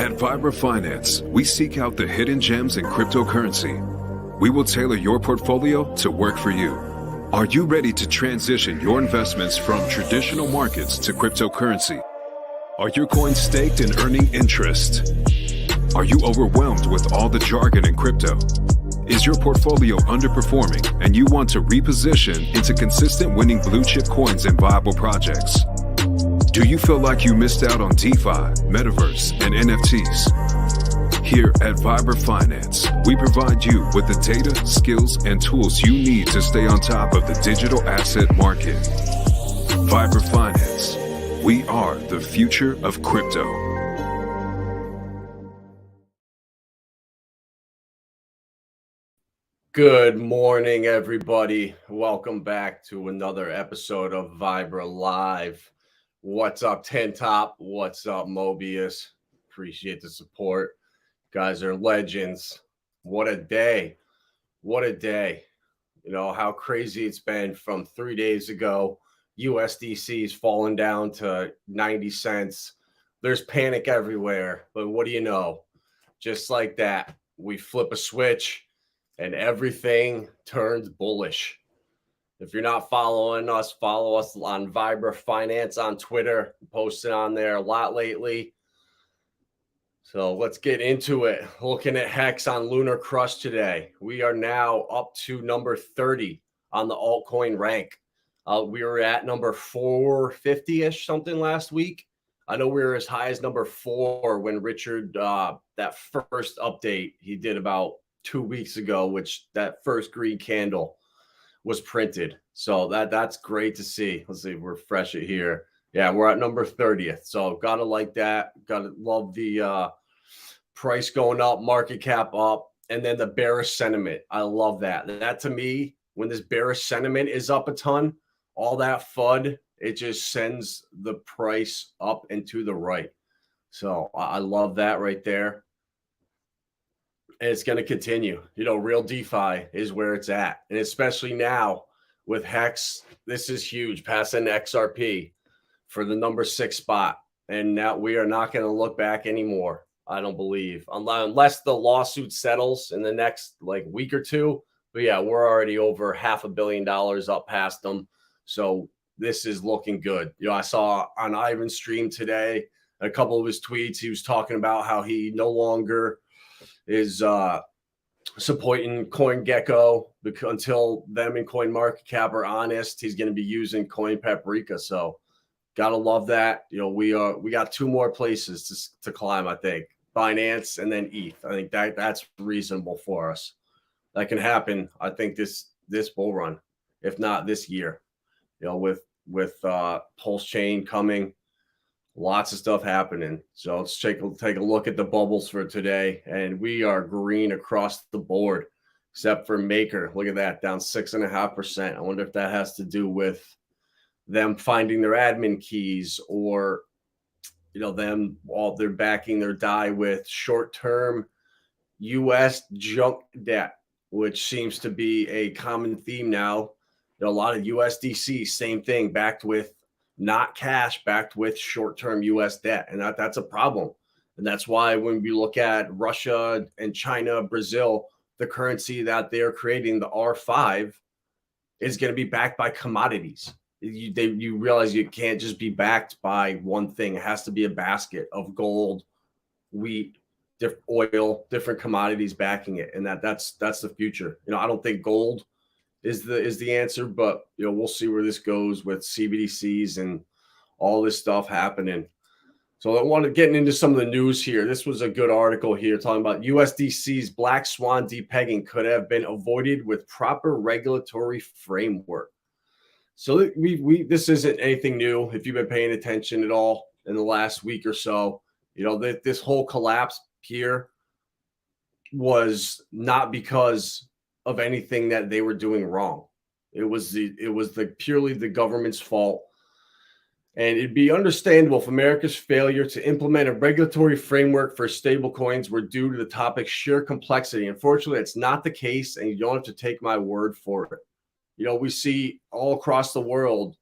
At Vibra Finance, we seek out the hidden gems in cryptocurrency. We will tailor your portfolio to work for you. Are you ready to transition your investments from traditional markets to cryptocurrency? Are your coins staked and earning interest? Are you overwhelmed with all the jargon in crypto? Is your portfolio underperforming and you want to reposition into consistent winning blue chip coins and viable projects? Do you feel like you missed out on DeFi, Metaverse, and NFTs? Here at Vibra Finance, we provide you with the data, skills, and tools you need to stay on top of the digital asset market. Vibra Finance, we are the future of crypto. Good morning, everybody. Welcome back to another episode of Vibra Live. What's up, Ten Top? What's up, Mobius? Appreciate the support. Guys are legends. What a day. What a day. You know, how crazy it's been from 3 days ago. USDC's fallen down to 90 cents. There's panic everywhere. But what do you know? Just like that, we flip a switch and everything turns bullish. If you're not following us, follow us on Vibra Finance on Twitter. Posting on there a lot lately. So let's get into it. Looking at HEX on Lunar Crush today. We are now up to number 30 on the altcoin rank. We were at number 450-ish something last week. I know we were as high as number 4 when Richard, that first update he did about 2 weeks ago, which that first green candle was printed. So that's great to see. Let's see, refresh it here. Yeah, we're at number 30th. So gotta like that. Gotta love the price going up, market cap up, and then the bearish sentiment. I love that. That to me, when this bearish sentiment is up a ton, all that FUD, it just sends the price up and to the right. So I love that right there. And it's going to continue. You know, real DeFi is where it's at. And especially now with HEX, this is huge. Passing XRP for the number 6 spot. And now we are not going to look back anymore, I don't believe. Unless the lawsuit settles in the next week or two. But yeah, we're already over $500 million up past them. So this is looking good. You know, I saw on Ivan's stream today, a couple of his tweets, he was talking about how he no longer is supporting CoinGecko until them and CoinMarketCap are honest. He's going to be using Coin Paprika. So gotta love that. You know, we got 2 more places to climb, I think. Binance and then ETH. I think that's reasonable for us. That can happen, I think, this bull run, if not this year. You know, with Pulse Chain coming. Lots of stuff happening. So let's take a look at the bubbles for today. And we are green across the board, except for Maker. Look at that, down 6.5%. I wonder if that has to do with them finding their admin keys or, you know, they're backing their DAI with short-term U.S. junk debt, which seems to be a common theme now. You know, a lot of USDC, same thing, backed with not cash, backed with short-term U.S. debt. And that's a problem. And that's why when we look at Russia and China, Brazil, the currency that they're creating, the R5, is going to be backed by commodities. You realize you can't just be backed by one thing. It has to be a basket of gold, wheat, oil, different commodities backing it. And that's the future. You know, I don't think gold is the answer, but you know, we'll see where this goes with CBDCs and all this stuff happening. So I want to get into some of the news here. This was a good article here talking about USDC's black swan depegging could have been avoided with proper regulatory framework. So this isn't anything new. If you've been paying attention at all in the last week or so, you know that this whole collapse here was not because of anything that they were doing wrong. It was purely the government's fault. And it'd be understandable if America's failure to implement a regulatory framework for stablecoins were due to the topic's sheer complexity. Unfortunately, it's not the case, and you don't have to take my word for it. You know, we see all across the world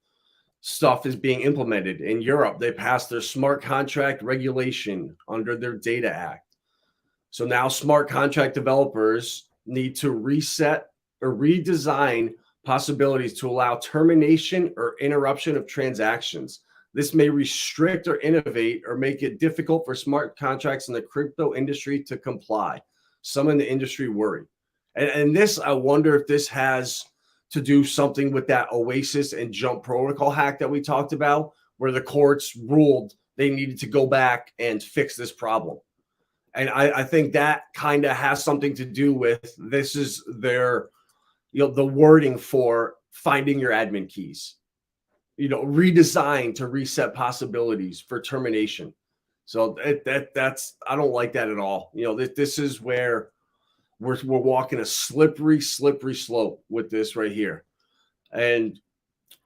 stuff is being implemented. In Europe, they passed their smart contract regulation under their Data Act. So now smart contract developers need to reset or redesign possibilities to allow termination or interruption of transactions. This may restrict or innovate or make it difficult for smart contracts in the crypto industry to comply. Some in the industry worry. And this, I wonder if this has to do something with that Oasis and Jump protocol hack that we talked about, where the courts ruled they needed to go back and fix this problem. And I think that kind of has something to do with this is their, the wording for finding your admin keys, redesigned to reset possibilities for termination. So that's I don't like that at all. This is where we're walking a slippery slope with this right here. And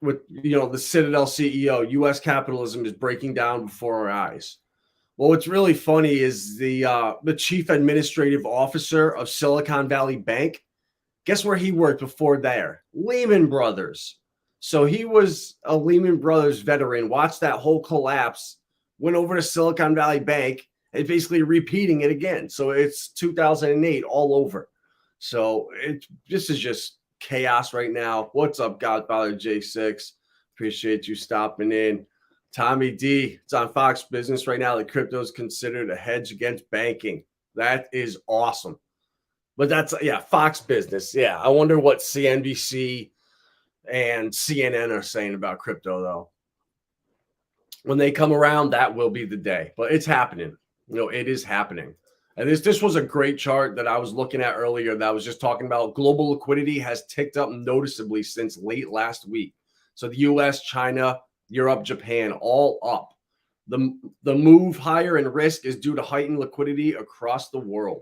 with the Citadel CEO, U.S. capitalism is breaking down before our eyes. Well, what's really funny is the chief administrative officer of Silicon Valley Bank. Guess where he worked before there? Lehman Brothers. So he was a Lehman Brothers veteran, watched that whole collapse, went over to Silicon Valley Bank, and basically repeating it again. So it's 2008 all over. So this is just chaos right now. What's up, Godfather J6? Appreciate you stopping in. Tommy D, it's on Fox Business right now that crypto is considered a hedge against banking. That is awesome. But that's, Fox Business. Yeah, I wonder what CNBC and CNN are saying about crypto, though. When they come around, that will be the day. But it's happening. It is happening. And this was a great chart that I was looking at earlier that I was just talking about. Global liquidity has ticked up noticeably since late last week. So the U.S., China, Europe, Japan, all up. The move higher in risk is due to heightened liquidity across the world.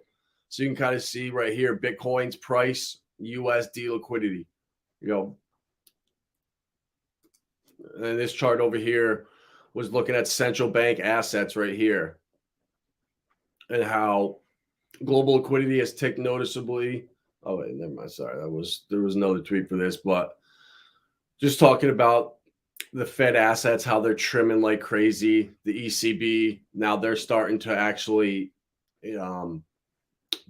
So you can kind of see right here, Bitcoin's price, USD liquidity. And this chart over here was looking at central bank assets right here and how global liquidity has ticked noticeably. Oh, wait, never mind. Sorry, there was another tweet for this, but just talking about the Fed assets, how they're trimming like crazy. The ECB, now they're starting to actually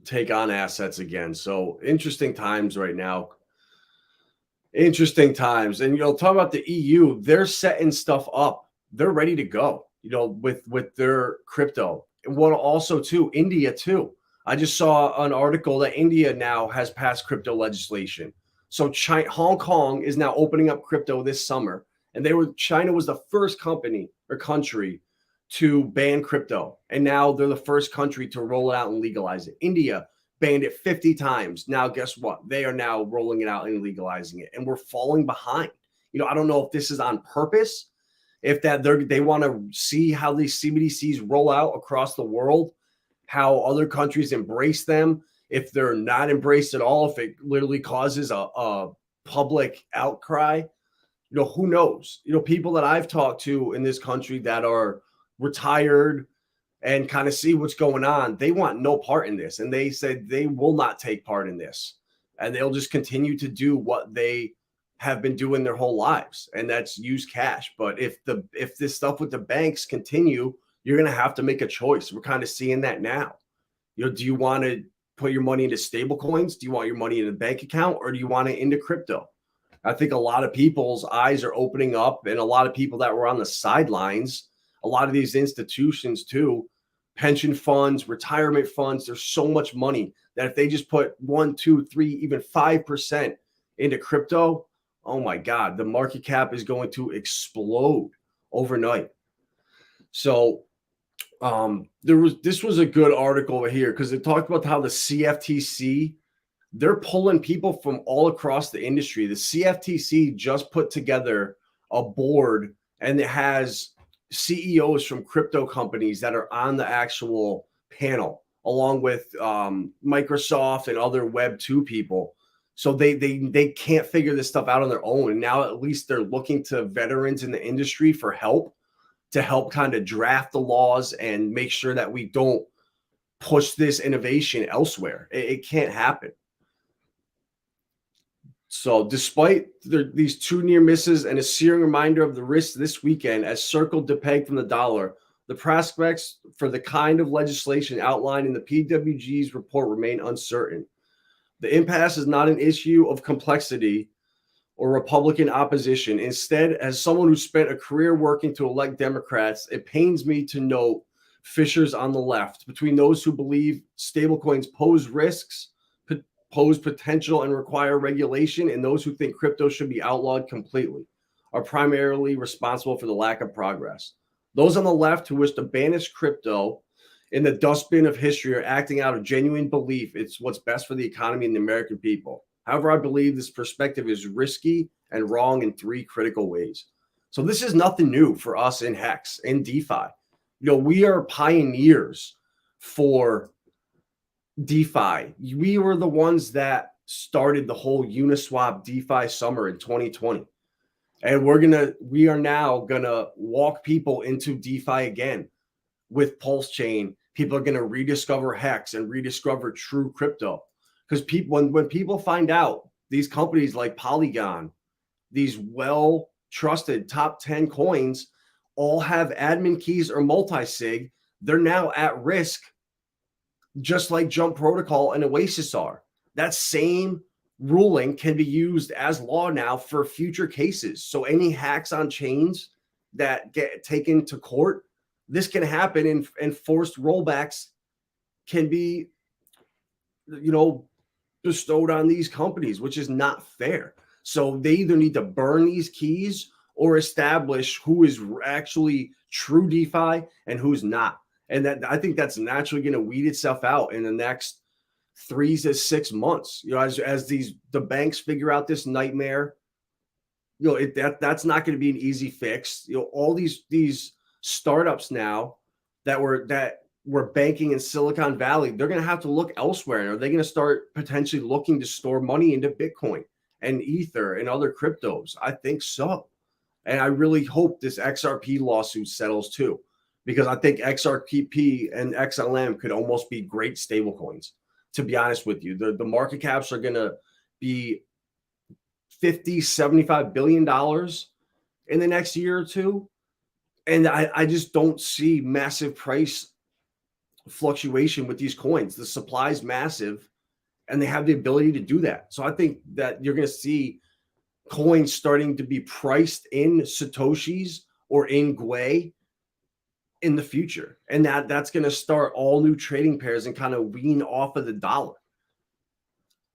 take on assets again. So interesting times right now. Interesting times. And, talk about the EU, they're setting stuff up. They're ready to go, with their crypto. And what also too, India too. I just saw an article that India now has passed crypto legislation. So Hong Kong is now opening up crypto this summer. And China was the first country to ban crypto. And now they're the first country to roll it out and legalize it. India banned it 50 times. Now, guess what? They are now rolling it out and legalizing it. And we're falling behind. I don't know if this is on purpose, if that they want to see how these CBDCs roll out across the world, how other countries embrace them, if they're not embraced at all, if it literally causes a public outcry. Who knows? People that I've talked to in this country that are retired and kind of see what's going on, they want no part in this. And they said they will not take part in this. And they'll just continue to do what they have been doing their whole lives. And that's use cash. But if this stuff with the banks continue, you're going to have to make a choice. We're kind of seeing that now. Do you want to put your money into stable coins? Do you want your money in a bank account, or do you want it into crypto? I think a lot of people's eyes are opening up, and a lot of people that were on the sidelines, a lot of these institutions too, pension funds, retirement funds, there's so much money that if they just put 1, 2, 3, even 5% into crypto, oh my God, the market cap is going to explode overnight. So this was a good article over here because it talked about how the CFTC, they're pulling people from all across the industry. The CFTC just put together a board, and it has CEOs from crypto companies that are on the actual panel, along with Microsoft and other Web 2 people. So they can't figure this stuff out on their own. And now at least they're looking to veterans in the industry for help, to help kind of draft the laws and make sure that we don't push this innovation elsewhere. It can't happen. So despite these two near misses and a searing reminder of the risks this weekend as circled to peg from the dollar, the prospects for the kind of legislation outlined in the PWG's report remain uncertain. The impasse is not an issue of complexity or Republican opposition. Instead, as someone who spent a career working to elect Democrats, it pains me to note fissures on the left between those who believe stablecoins pose risks, pose potential, and require regulation, and those who think crypto should be outlawed completely, are primarily responsible for the lack of progress. Those on the left who wish to banish crypto in the dustbin of history are acting out of genuine belief it's what's best for the economy and the American people. However, I believe this perspective is risky and wrong in three critical ways. So this is nothing new for us in HEX, in DeFi. We are pioneers for DeFi. We were the ones that started the whole Uniswap DeFi summer in 2020. And we are now gonna walk people into DeFi again with Pulse Chain. People are gonna rediscover HEX and rediscover true crypto. Because when people find out these companies like Polygon, these well-trusted top 10 coins all have admin keys or multi-sig, they're now at risk, just like Jump Protocol and Oasis are. That same ruling can be used as law now for future cases. So any hacks on chains that get taken to court, this can happen, and forced rollbacks can be, bestowed on these companies, which is not fair. So they either need to burn these keys or establish who is actually true DeFi and who's not. And that, I think that's naturally going to weed itself out in the next 3 to 6 months. As the banks figure out this nightmare, that's not going to be an easy fix. All these startups now that were banking in Silicon Valley, they're going to have to look elsewhere. And are they going to start potentially looking to store money into Bitcoin and Ether and other cryptos? I think so. And I really hope this XRP lawsuit settles too, because I think XRP and XLM could almost be great stablecoins, to be honest with you. The market caps are going to be $50-75 billion in the next year or two. And I just don't see massive price fluctuation with these coins. The supply is massive and they have the ability to do that. So I think that you're going to see coins starting to be priced in Satoshis or in Gwei in the future. And that's going to start all new trading pairs and kind of wean off of the dollar.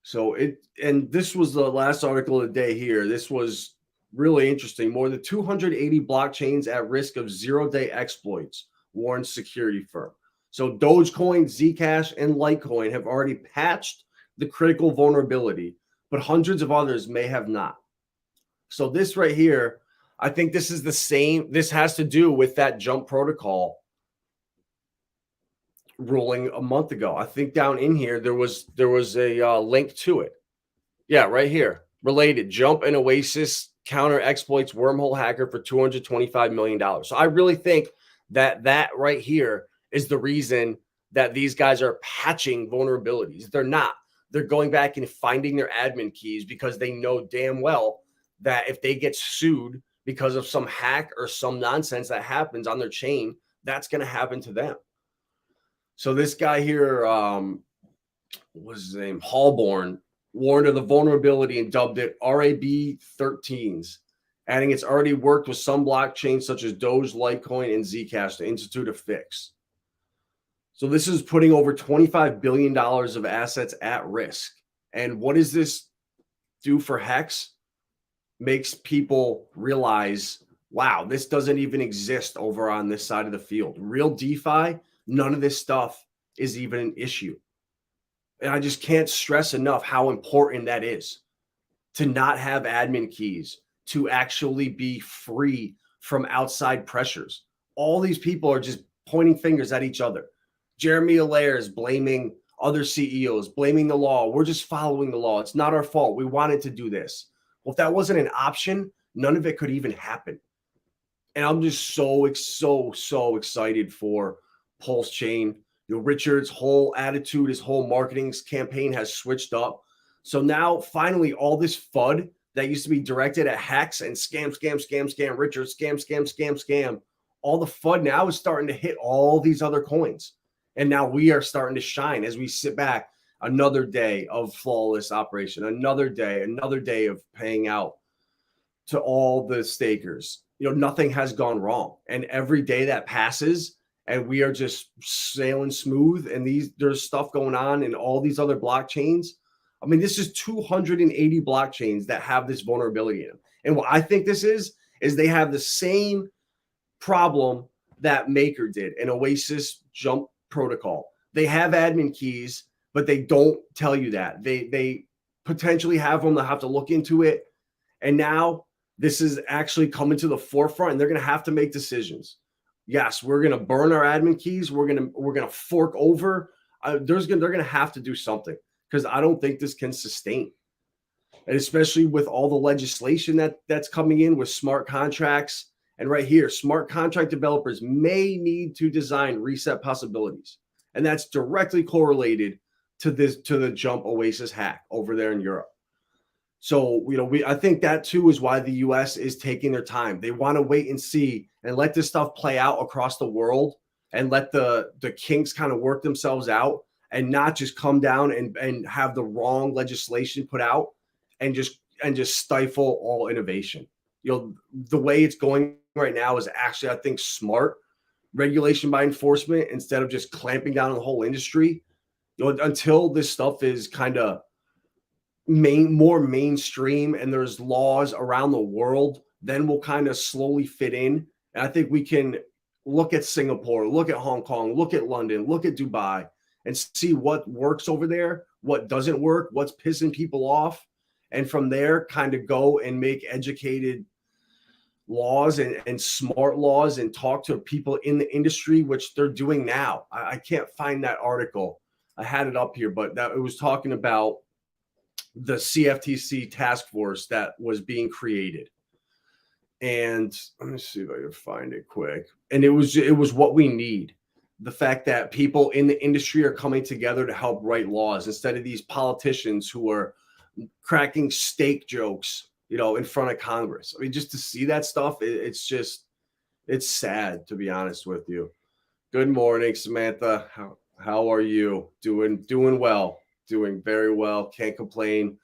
So and this was the last article of the day here. This was really interesting. More than 280 blockchains at risk of zero-day exploits, warns security firm. So Dogecoin, Zcash, and Litecoin have already patched the critical vulnerability, but hundreds of others may have not. So this right here, I think this is the same. This has to do with that Jump Protocol ruling a month ago. I think down in here there was a link to it. Yeah, right here. Related. Jump and Oasis counter exploits wormhole hacker for $225 million. So I really think that right here is the reason that these guys are patching vulnerabilities. They're not. They're going back and finding their admin keys because they know damn well that if they get sued because of some hack or some nonsense that happens on their chain, that's going to happen to them. So this guy here, what was his name? Hallborn, warned of the vulnerability and dubbed it RAB13s, adding it's already worked with some blockchains such as Doge, Litecoin, and Zcash to institute a fix. So this is putting over $25 billion of assets at risk. And what does this do for HEX? Makes people realize, wow, this doesn't even exist over on this side of the field. Real DeFi, none of this stuff is even an issue. And I just can't stress enough how important that is, to not have admin keys, to actually be free from outside pressures. All these people are just pointing fingers at each other. Jeremy Allaire is blaming other CEOs, blaming the law. We're just following the law. It's not our fault. We wanted to do this. Well, if that wasn't an option, none of it could even happen. And I'm just so excited for Pulse Chain. Richard's whole attitude, his whole marketing campaign has switched up. So now finally all this FUD that used to be directed at HEX and scam, Richard, scam, all the FUD now is starting to hit all these other coins. And now we are starting to shine as we sit back. Another day of flawless operation, another day of paying out to all the stakers. Nothing has gone wrong. And every day that passes and we are just sailing smooth, and there's stuff going on in all these other blockchains. I mean, this is 280 blockchains that have this vulnerability in them. And what I think this is they have the same problem that Maker did in Oasis Jump Protocol. They have admin keys, but they don't tell you that. They potentially have them. They'll have to look into it. And now this is actually coming to the forefront, and they're going to have to make decisions. Yes, we're going to burn our admin keys. We're going to fork over. They're going to have to do something, because I don't think this can sustain. And especially with all the legislation that's coming in with smart contracts. And right here, smart contract developers may need to design reset possibilities. And that's directly correlated to the Jump Oasis hack over there in Europe. So, I think that too is why the US is taking their time. They want to wait and see and let this stuff play out across the world, and let the kinks kind of work themselves out, and not just come down and have the wrong legislation put out and just stifle all innovation. The way it's going right now is actually, I think, smart regulation by enforcement instead of just clamping down on the whole industry. Until this stuff is kind of more mainstream and there's laws around the world, then we'll kind of slowly fit in. And I think we can look at Singapore, look at Hong Kong, look at London, look at Dubai, and see what works over there, what doesn't work, what's pissing people off. And from there, kind of go and make educated laws and smart laws, and talk to people in the industry, which they're doing now. I can't find that article. I had it up here, but it was talking about the CFTC task force that was being created. And let me see if I can find it quick. And it was what we need. The fact that people in the industry are coming together to help write laws, instead of these politicians who are cracking steak jokes, in front of Congress. I mean, just to see that stuff, it's sad, to be honest with you. Good morning, Samantha. How are you? Doing well. Doing very well. Can't complain.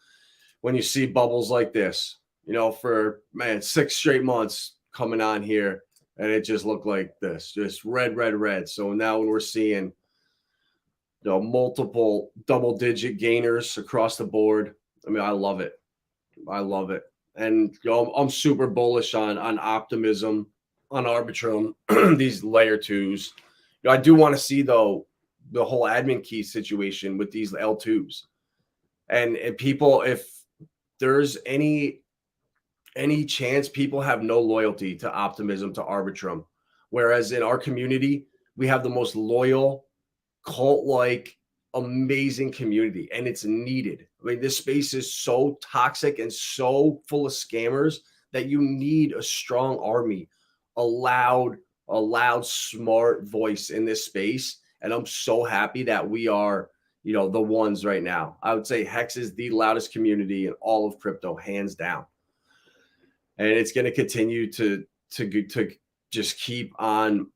When you see bubbles like this, for 6 straight months coming on here, and it just looked like this, just red. So now when we're seeing multiple double-digit gainers across the board, I mean, I love it. And I'm super bullish on optimism, on Arbitrum, these layer twos. I do want to see, though, the whole admin key situation with these L2s. And people, if there's any chance, people have no loyalty to Optimism, to Arbitrum. Whereas in our community, we have the most loyal, cult-like, amazing community, and it's needed. I mean, this space is so toxic and so full of scammers that you need a strong army, a loud, smart voice in this space. And I'm so happy that we are, the ones right now. I would say HEX is the loudest community in all of crypto, hands down. And it's going to continue to just keep on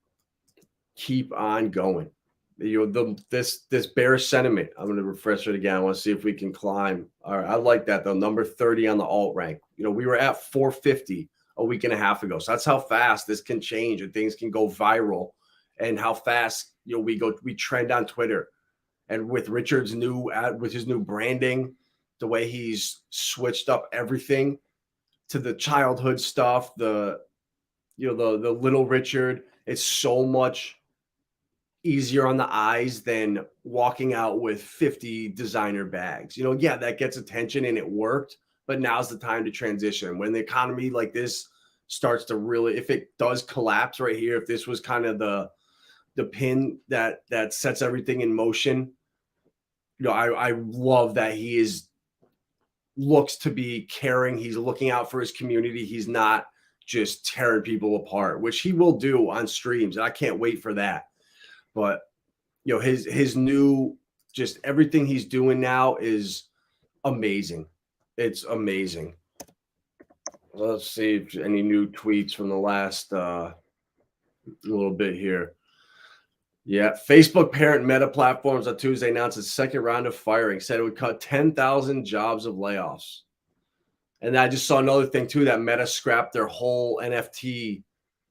going. This bearish sentiment, I'm going to refresh it again. I want to see if we can climb. All right, I like that though. Number 30 on the alt rank. We were at 450 a week and a half ago. So that's how fast this can change and things can go viral, and how fast we trend on Twitter. And with Richard's with his new branding, the way he's switched up everything to the childhood stuff, the little Richard, it's so much easier on the eyes than walking out with 50 designer bags. Yeah, that gets attention and it worked, but now's the time to transition. When the economy like this starts to really, if it does collapse right here, if this was kind of the pin that sets everything in motion, I love that he looks to be caring. He's looking out for his community. He's not just tearing people apart, which he will do on streams. And I can't wait for that. But his new, just everything he's doing now is amazing. It's amazing. Let's see if any new tweets from the last little bit here. Yeah, Facebook parent Meta Platforms on Tuesday announced its second round of firing, said it would cut 10,000 jobs of layoffs. And I just saw another thing too, that Meta scrapped their whole NFT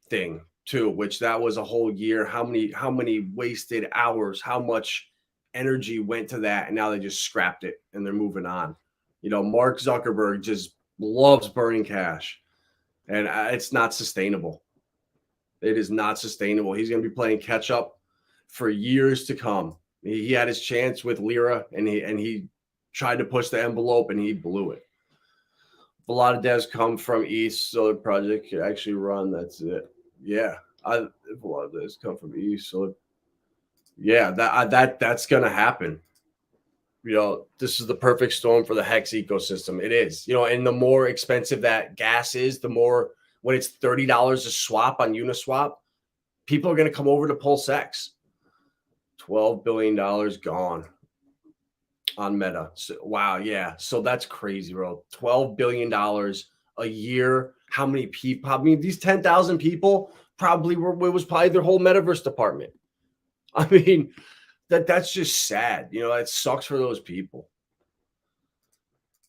thing too, which that was a whole year. How many wasted hours, how much energy went to that, and now they just scrapped it and they're moving on. You know, Mark Zuckerberg just loves burning cash, and it's not sustainable. It is not sustainable. He's going to be playing catch up for years to come. He had his chance with Lira, and he tried to push the envelope, and he blew it. A lot of devs come from East, so the project can actually run. That's it. Yeah, a lot of devs come from East, so yeah, that's going to happen. You know, this is the perfect storm for the HEX ecosystem. It is. You know, and the more expensive that gas is, the more, when it's $30 a swap on Uniswap, people are going to come over to Pulse X. $12 billion gone on Meta. So, wow, yeah. So that's crazy, bro. $12 billion a year. How many people? I mean, these 10,000 people probably were, it was probably their whole metaverse department. I mean, that's just sad. You know, it sucks for those people.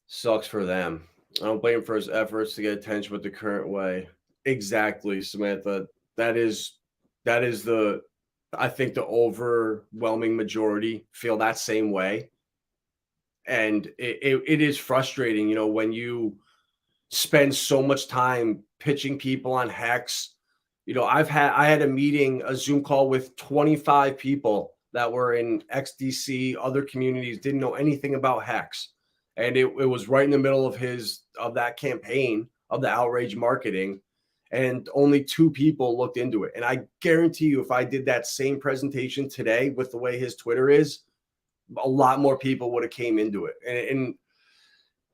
Sucks for them. I don't blame him for his efforts to get attention with the current way. Exactly, Samantha. That is the, I think the overwhelming majority feel that same way. And it is frustrating, you know, when you spend so much time pitching people on HEX. You know, I had a meeting, a Zoom call with 25 people that were in XDC, other communities, didn't know anything about HEX. And it was right in the middle of that campaign of the outrage marketing. And only 2 people looked into it. And I guarantee you, if I did that same presentation today with the way his Twitter is, a lot more people would have came into it. And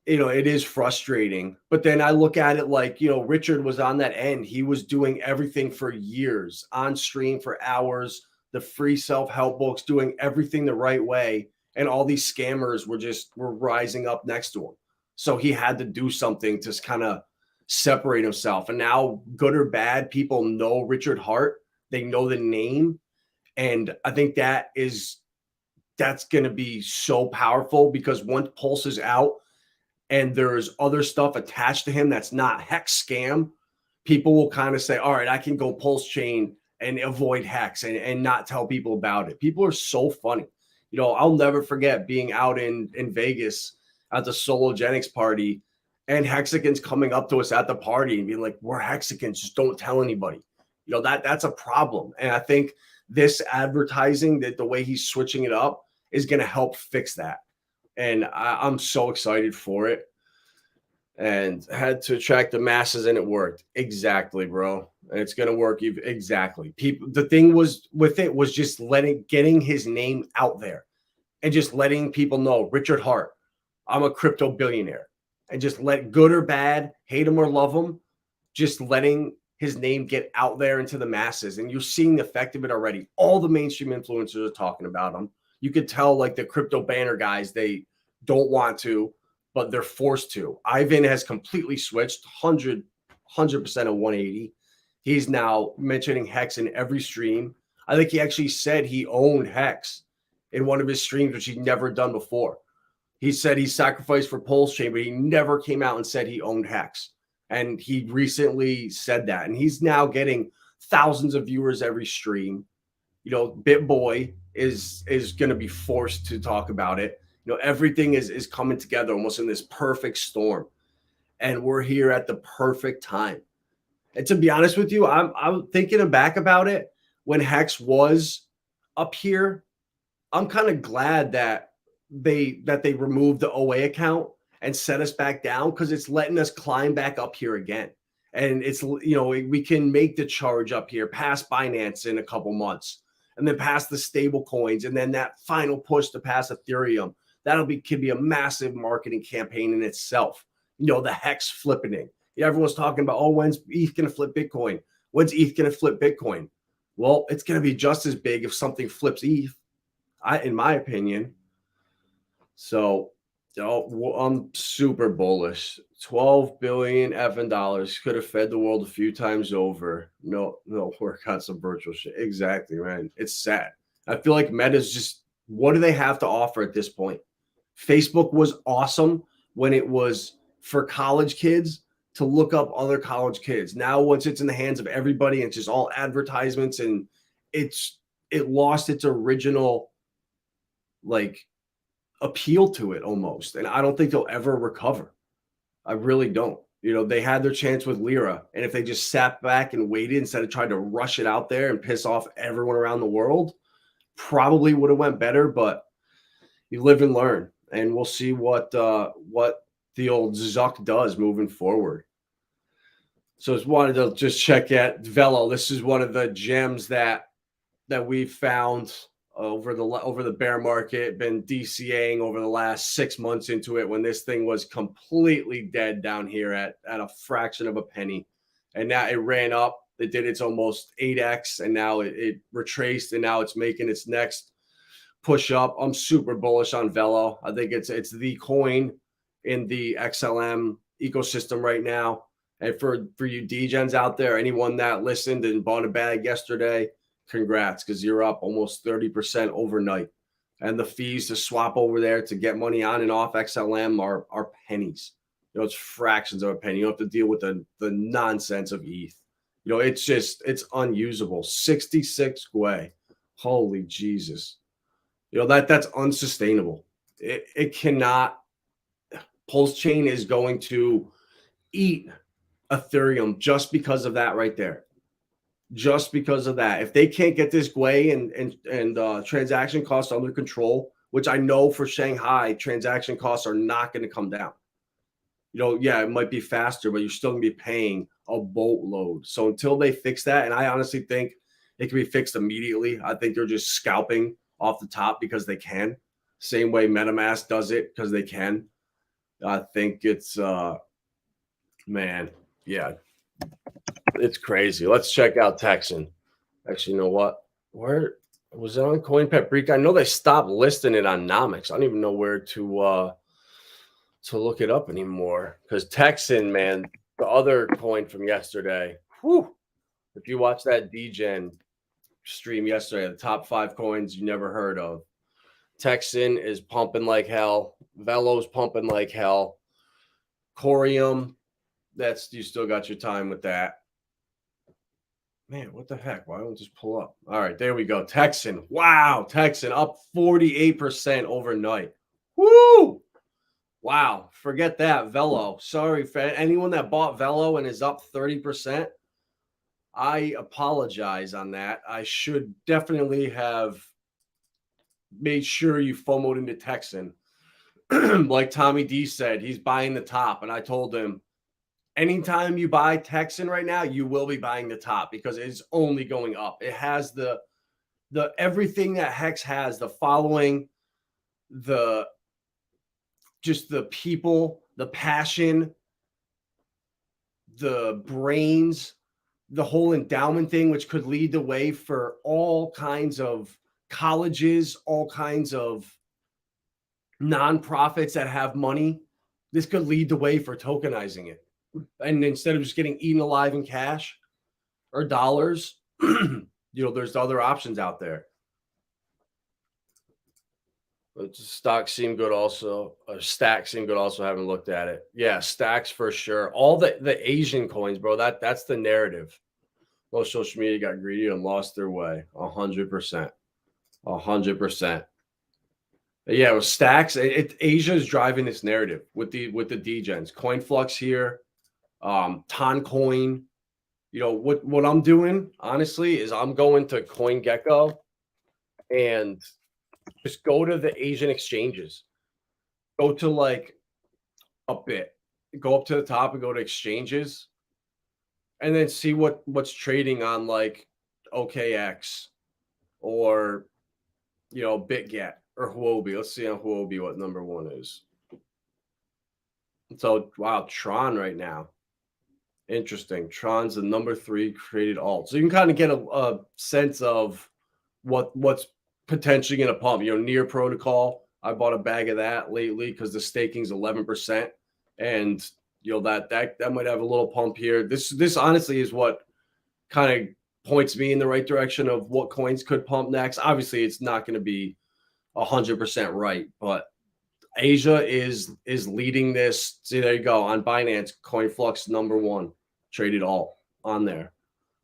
you know, it is frustrating. But then I look at it like, you know, Richard was on that end. He was doing everything for years, on stream for hours, the free self-help books, doing everything the right way. And all these scammers were rising up next to him. So he had to do something to kind of separate himself. And now, good or bad, people know Richard Hart. They know the name. And I think that's going to be so powerful, because once Pulse is out and there's other stuff attached to him that's not HEX scam, people will kind of say, all right, I can go Pulse chain and avoid HEX and not tell people about it. People are so funny. You know, I'll never forget being out in Vegas at the Sologenics party, and Hexicans coming up to us at the party and being like, we're Hexicans, just don't tell anybody. You know, that's a problem. And I think this advertising, that the way he's switching it up, is going to help fix that. And I'm so excited for it. And had to attract the masses, and it worked. Exactly, bro. And it's going to work. Exactly. People, the thing was with it was just getting his name out there and just letting people know, Richard Hart, I'm a crypto billionaire. And just let, good or bad, hate him or love him, just letting his name get out there into the masses. And you're seeing the effect of it already. All the mainstream influencers are talking about him. You could tell, like, the crypto banner guys, they don't want to, but they're forced to. Ivan has completely switched 100% of 180. He's now mentioning HEX in every stream. I think he actually said he owned HEX in one of his streams, which he'd never done before. He said he sacrificed for Pulse Chain, but he never came out and said he owned HEX. And he recently said that. And he's now getting thousands of viewers every stream. You know, BitBoy is going to be forced to talk about it. You know, everything is coming together almost in this perfect storm. And we're here at the perfect time. And to be honest with you, I'm thinking back about it when HEX was up here. I'm kind of glad that they removed the OA account and set us back down, because it's letting us climb back up here again. And it's, you know, we can make the charge up here past Binance in a couple months, and then past the stable coins, and then that final push to pass Ethereum. Could be a massive marketing campaign in itself. You know, the HEX flipping. Everyone's talking about, oh, when's ETH going to flip Bitcoin? When's ETH going to flip Bitcoin? Well, it's going to be just as big if something flips ETH, in my opinion. So Oh, I'm super bullish. 12 billion effing dollars could have fed the world a few times over. No, work on some virtual shit. Exactly, man. It's sad. I feel like Meta's just, what do they have to offer at this point? Facebook was awesome when it was for college kids to look up other college kids. Now, once it's in the hands of everybody, it's just all advertisements, and it lost its original like appeal to it almost. And I don't think they'll ever recover. I really don't. They had their chance with Lira. And if they just sat back and waited instead of trying to rush it out there and piss off everyone around the world, probably would have went better. But you live and learn. And we'll see what the old Zuck does moving forward. So I just wanted to just check at Velo. This is one of the gems that we found over the bear market, been DCAing over the last 6 months into it, when this thing was completely dead down here at a fraction of a penny. And now it ran up. It did its almost 8x, and now it retraced, and now it's making its next push up. I'm super bullish on Velo. I think it's the coin in the XLM ecosystem right now. And for you degens out there, anyone that listened and bought a bag yesterday, congrats, because you're up almost 30% overnight. And the fees to swap over there to get money on and off XLM are pennies. It's fractions of a penny. You don't have to deal with the nonsense of ETH. It's unusable. 66 Gwei. Holy Jesus. That's unsustainable. It cannot. Pulse Chain is going to eat Ethereum just because of that right there. Just because of that. If they can't get this Gwei and transaction costs under control, which I know for Shanghai, transaction costs are not going to come down. Yeah, it might be faster, but you're still going to be paying a boatload. So until they fix that, and I honestly think it can be fixed immediately. I think they're just scalping off the top because they can. Same way MetaMask does it because they can. I think it's, man, yeah. It's crazy. Let's check out Texan. Actually, you know what? Where was it on CoinPeprica? I know they stopped listing it on Nomics. I don't even know where to look it up anymore. Because Texan, man, the other coin from yesterday. Whew, if you watch that DGen stream yesterday, the top 5 coins you never heard of. Texan is pumping like hell. Velo's pumping like hell. Corium, you still got your time with that. Man, what the heck? Why don't I just pull up? All right, there we go. Texan. Wow, Texan up 48% overnight. Woo! Wow, forget that. Velo. Sorry for anyone that bought Velo and is up 30%. I apologize on that. I should definitely have made sure you FOMO'd into Texan. Like Tommy D said, he's buying the top. And I told him, anytime you buy Texan right now, you will be buying the top because it's only going up. It has the everything that HEX has, the following, just the people, the passion, the brains, the whole endowment thing, which could lead the way for all kinds of colleges, all kinds of nonprofits that have money. This could lead the way for tokenizing it. And instead of just getting eaten alive in cash or dollars, there's other options out there. But stocks seem good also. Stacks seem good also. Haven't looked at it. Yeah, stacks for sure. All the Asian coins, bro. That's the narrative. Most social media got greedy and lost their way. 100%. 100%. Yeah, with stacks, Asia is driving this narrative with the degens. CoinFlux here, Toncoin. What I'm doing honestly is I'm going to CoinGecko and just go to the Asian exchanges. Go to like a bit. Go up to the top and go to exchanges, and then see what's trading on like OKX or BitGet. Or Huobi. Let's see on Huobi what number 1 is. So, wow, Tron right now. Interesting. Tron's the number 3 created alt. So you can kind of get a sense of what's potentially going to pump. Near protocol, I bought a bag of that lately because the staking's 11%, and that might have a little pump here. This honestly is what kind of points me in the right direction of what coins could pump next. Obviously, it's not going to be 100% right, but Asia is leading this. See, there you go on Binance, CoinFlux #1 traded all on there.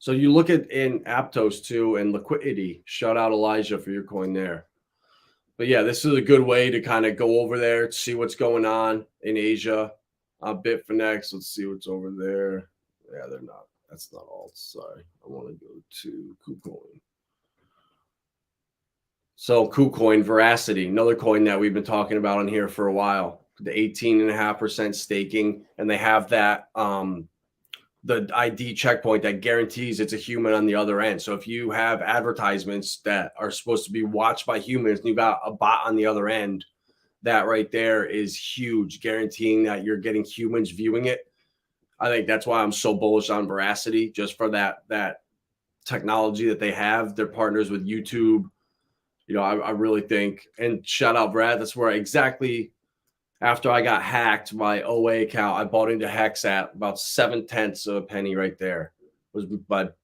So you look at in Aptos too and liquidity. Shout out Elijah for your coin there. But yeah, this is a good way to kind of go over there, see what's going on in Asia. Bitfinex, let's see what's over there. Yeah, they're not. That's not all. Sorry, I want to go to KuCoin. So KuCoin, Veracity, another coin that we've been talking about on here for a while. The 18.5% staking, and they have that the ID checkpoint that guarantees it's a human on the other end. So if you have advertisements that are supposed to be watched by humans and you got a bot on the other end, that right there is huge, guaranteeing that you're getting humans viewing it. I think that's why I'm so bullish on Veracity, just for that technology that they have. They're partners with YouTube. I really think, and shout out Brad, that's where exactly after I got hacked, my OA account, I bought into HEX at about 0.7 of a penny right there was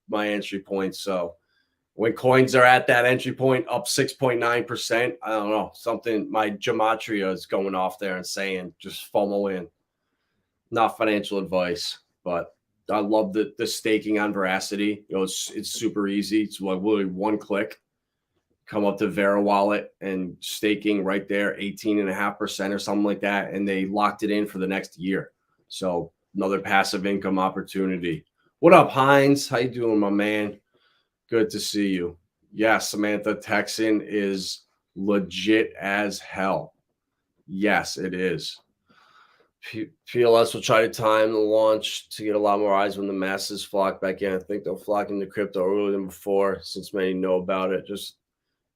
my entry point. So when coins are at that entry point up 6.9%, I don't know, something, my gematria is going off there and saying just FOMO in. Not financial advice, but I love the staking on Veracity. It's super easy. It's like literally one click. Come up to Vera Wallet and staking right there, 18.5% or something like that. And they locked it in for the next year. So another passive income opportunity. What up, Heinz? How you doing, my man? Good to see you. Yeah, Samantha, Texan is legit as hell. Yes, it is. PLS will try to time the launch to get a lot more eyes when the masses flock back in. I think they'll flock into crypto earlier than before, since many know about it.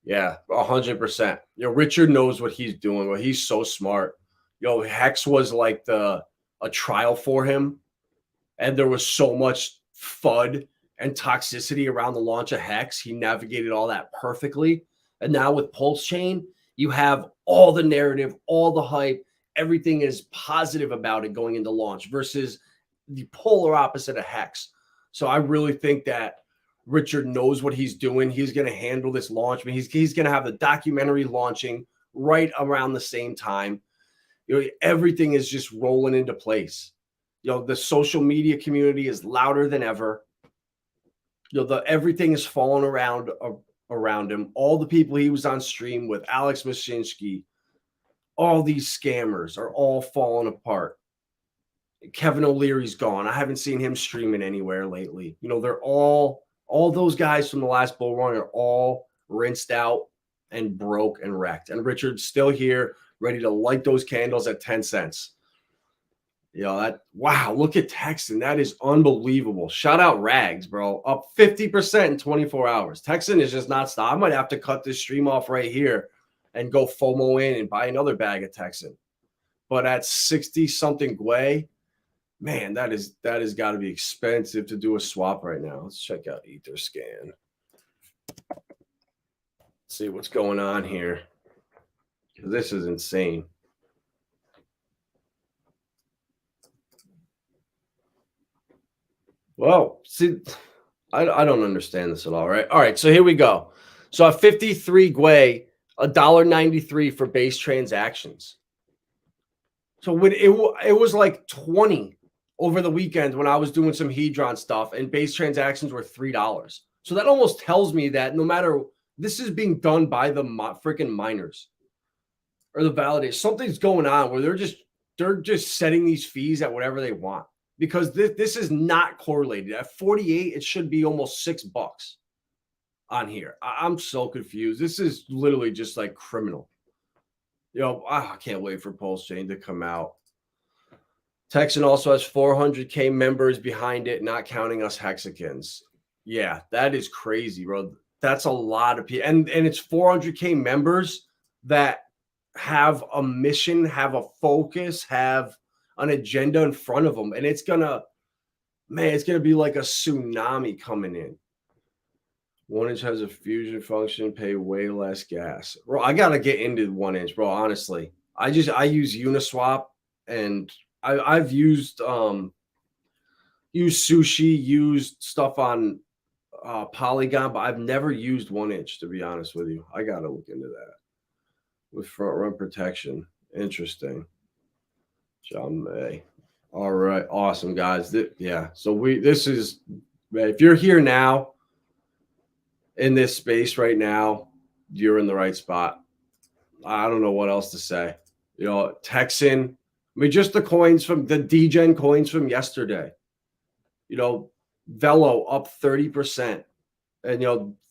Yeah, 100%. Richard knows what he's doing. Well, he's so smart. HEX was like a trial for him, and there was so much FUD and toxicity around the launch of HEX. He navigated all that perfectly. And now with Pulse Chain, you have all the narrative, all the hype. Everything is positive about it going into launch versus the polar opposite of HEX. So I really think that Richard knows what he's doing. He's going to handle this launch. He's going to have the documentary launching right around the same time. Everything is just rolling into place. The social media community is louder than ever. Everything is falling around him. All the people he was on stream with, Alex Mashinsky, all these scammers are all falling apart. Kevin O'Leary's gone. I haven't seen him streaming anywhere lately. They're all those guys from the last bull run are all rinsed out and broke and wrecked. And Richard's still here, ready to light those candles at 10 cents. Wow, look at Texan. That is unbelievable. Shout out Rags, bro. Up 50% in 24 hours. Texan is just not stopped. I might have to cut this stream off right here and go FOMO in and buy another bag of Texan. But at 60-something Gwei, man, that has got to be expensive to do a swap right now. Let's check out Etherscan. See what's going on here. This is insane. Well, see, I don't understand this at all, right? All right, so here we go. So at 53 Gwei, $1.93 for base transactions. So when it was like 20 over the weekend when I was doing some Hedron stuff, and base transactions were $3. So that almost tells me that no matter, this is being done by the freaking miners or the validators. Something's going on where they're just setting these fees at whatever they want, because this is not correlated. At 48, it should be almost $6 on here. I'm so confused. This is literally just like criminal. I can't wait for Pulse Chain to come out. Texan also has 400K members behind it, not counting us Hexicans. Yeah, that is crazy, bro. That's a lot of people. And it's 400K members that have a mission, have a focus, have an agenda in front of them. And it's going to be like a tsunami coming in. 1 inch has a fusion function, pay way less gas. Bro, I gotta get into 1 inch, bro. Honestly, I use Uniswap, and I've used Sushi, used stuff on Polygon, but I've never used 1 inch, to be honest with you. I gotta look into that with front run protection. Interesting. John May. All right, awesome guys. Yeah, so this is, if you're here now in this space right now, you're in the right spot. I don't know what else to say. You know, Texan. I mean, just the coins from the DGen coins from yesterday. You know, Velo up 30%, and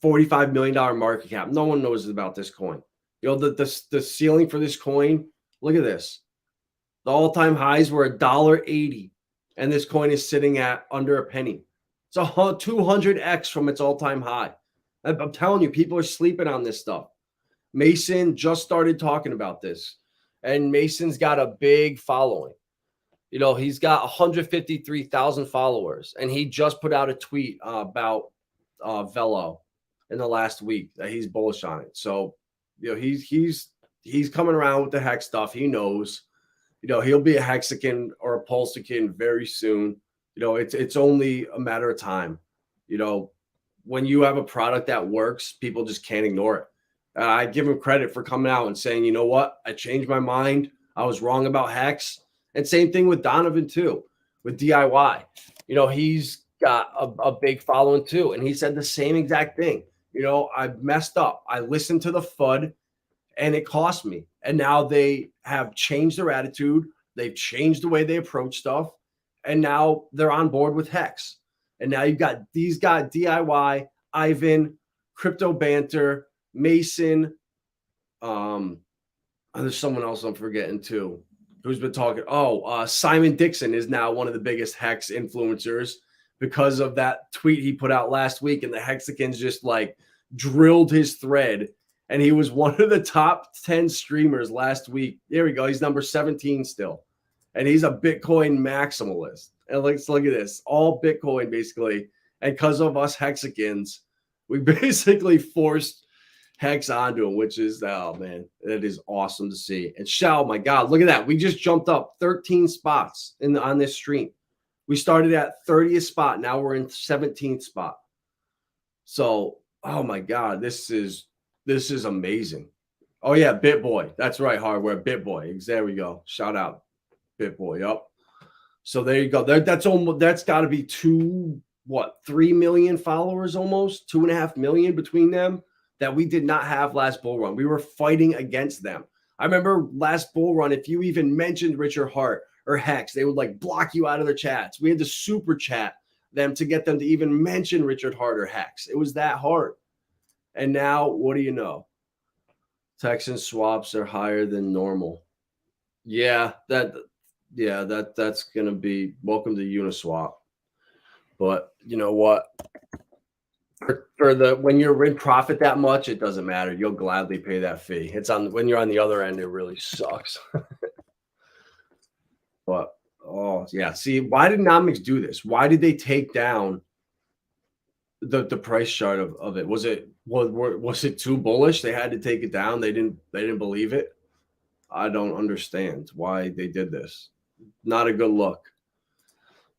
$45 million market cap. No one knows about this coin. You know, the ceiling for this coin. Look at this. The all-time highs were $1.80, and this coin is sitting at under a penny. It's a 200x from its all-time high. I'm telling you, people are sleeping on this stuff. Mason just started talking about this, and Mason's got a big following. You know, he's got 153,000 followers, and he just put out a tweet about Velo in the last week that he's bullish on it. So, you know, he's coming around with the HEX stuff. He knows, you know, he'll be a Hexican or a Pulsican very soon. You know, it's only a matter of time. You know, when you have a product that works, people just can't ignore it. I give him credit for coming out and saying, you know what, I changed my mind. I was wrong about HEX. And same thing with Donovan too, with DIY. You know, he's got a big following too. And he said the same exact thing. You know, I messed up. I listened to the FUD and it cost me. And now they have changed their attitude. They've changed the way they approach stuff. And now they're on board with HEX. And now you've got these guys, DIY, Ivan, Crypto Banter, Mason. There's someone else I'm forgetting too, who's been talking. Simon Dixon is now one of the biggest HEX influencers because of that tweet he put out last week. And the Hexicans just like drilled his thread. And he was one of the top 10 streamers last week. There we go. He's number 17 still. And he's a Bitcoin maximalist. And let's look at this. All Bitcoin, basically. And because of us Hexicans, we basically forced HEX onto him, which is, oh, man, it is awesome to see. And Shao, my God, look at that. We just jumped up 13 spots on this stream. We started at 30th spot. Now we're in 17th spot. So, oh, my God, this is amazing. Oh, yeah, BitBoy. That's right, hardware. BitBoy. There we go. Shout out, BitBoy. Yep. So there you go. That's got to be 3 million followers almost, 2.5 million between them that we did not have last bull run. We were fighting against them. I remember last bull run, if you even mentioned Richard Hart or HEX, they would like block you out of their chats. We had to super chat them to get them to even mention Richard Hart or HEX. It was that hard. And now, what do you know? Texan swaps are higher than normal. Yeah, that's gonna be welcome to Uniswap. But you know what? For when you're in profit that much, it doesn't matter. You'll gladly pay that fee. It's on when you're on the other end, it really sucks. But oh yeah, see, why did Nomics do this? Why did they take down the price chart of it? Was it too bullish? They had to take it down. They didn't believe it. I don't understand why they did this. Not a good look.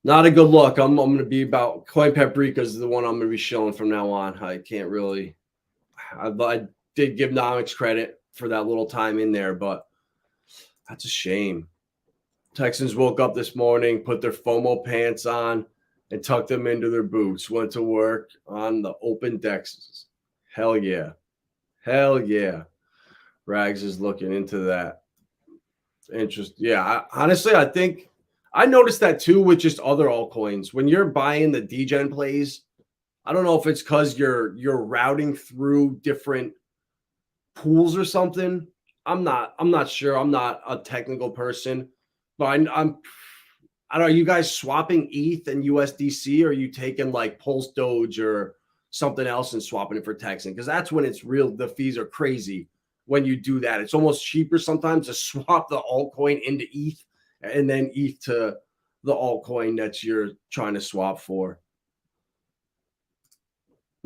Not a good look. I'm going to be about Coin Paprika is the one I'm going to be showing from now on. I can't really. I did give Nomics credit for that little time in there, but that's a shame. Texans woke up this morning, put their FOMO pants on, and tucked them into their boots. Went to work on the open dexes. Hell yeah. Hell yeah. Rags is looking into that. Yeah, honestly, I think I noticed that too with just other altcoins. When you're buying the degen plays, I don't know if it's because you're routing through different pools or something. I'm not sure. I'm not a technical person, but I don't know. Are you guys swapping ETH and USDC, or are you taking like Pulse Doge or something else and swapping it for Texan? Because that's when it's real. The fees are crazy when you do that. It's almost cheaper sometimes to swap the altcoin into ETH and then ETH to the altcoin that you're trying to swap for.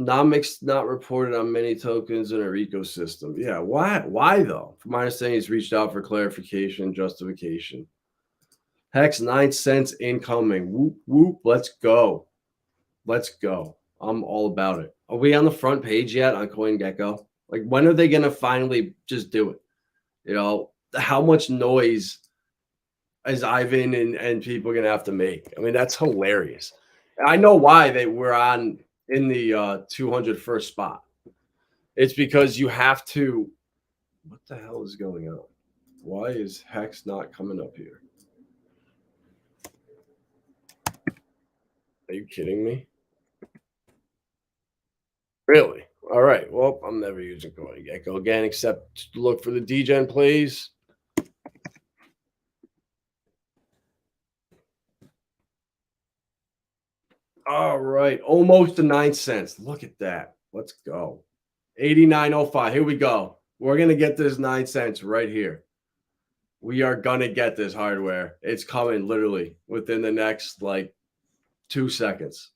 Nomics not reported on many tokens in our ecosystem. Yeah, why? Why though? From my understanding, he's reached out for clarification, justification. Hex 9 cents incoming. Whoop whoop. Let's go. Let's go. I'm all about it. Are we on the front page yet on CoinGecko? Like, when are they gonna finally just do it? You know, how much noise is Ivan and people gonna have to make? I mean, that's hilarious. I know why they were on in the 201st spot. It's because you have to. What the hell is going on? Why is Hex not coming up here? Are you kidding me? Really? All right. Well, I'm never using CoinGecko again, except to look for the degen plays. All right. Almost to 9 cents. Look at that. Let's go. 89.05. Here we go. We're going to get this 9 cents right here. We are going to get this hardware. It's coming literally within the next like 2 seconds.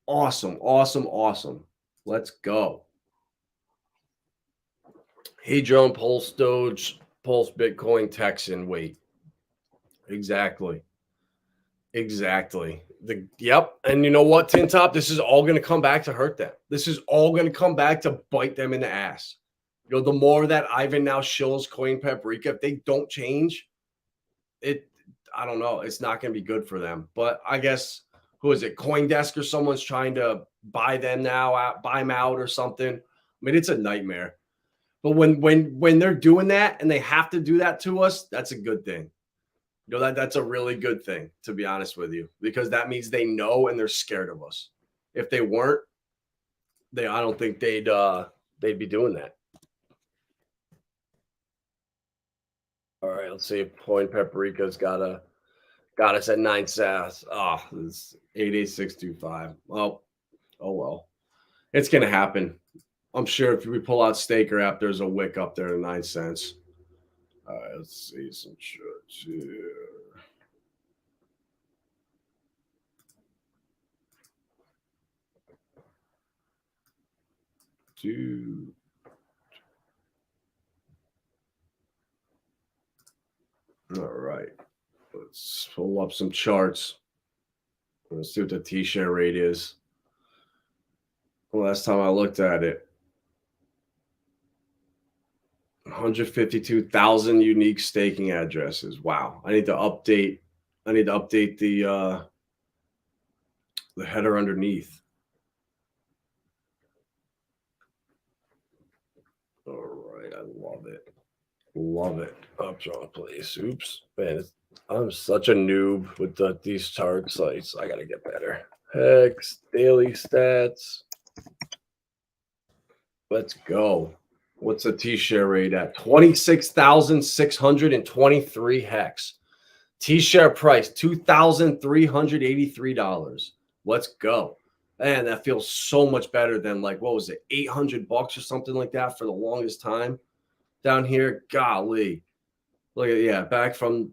Awesome. Awesome. Awesome. Let's go. Hedron, Pulse Doge, Pulse Bitcoin, Texan. Wait. Exactly. Exactly. Yep. And you know what, Tin Top? This is all going to come back to hurt them. This is all going to come back to bite them in the ass. You know, the more that Ivan now shills Coin Paprika, if they don't change, I don't know. It's not going to be good for them. But I guess, who is it? CoinDesk or someone's trying to buy them now, buy them out or something. I mean, it's a nightmare. But when they're doing that and they have to do that to us, that's a good thing. You know, that's a really good thing, to be honest with you, because that means they know and they're scared of us. If they weren't, I don't think they'd be doing that. All right, let's see if Coin Paprika's got us at 9 cents. Oh, this is 88625. Oh well. It's gonna happen. I'm sure if we pull out Staker app, there's a wick up there at 9 cents. All right, let's see some charts here. All right, let's pull up some charts. Let's see what the T-share rate is. Last time I looked at it, 152,000 unique staking addresses. Wow. I need to update the header underneath. All right, I love it. Love it. Up wrong place. Oops. Man, I'm such a noob with these chart sites. I gotta get better. HEX, daily stats. Let's go. What's the T-share rate at? 26,623 HEX. T-share price, $2,383. Let's go. Man, that feels so much better than, like, what was it, $800 or something like that for the longest time down here. Golly. Look at, yeah, back from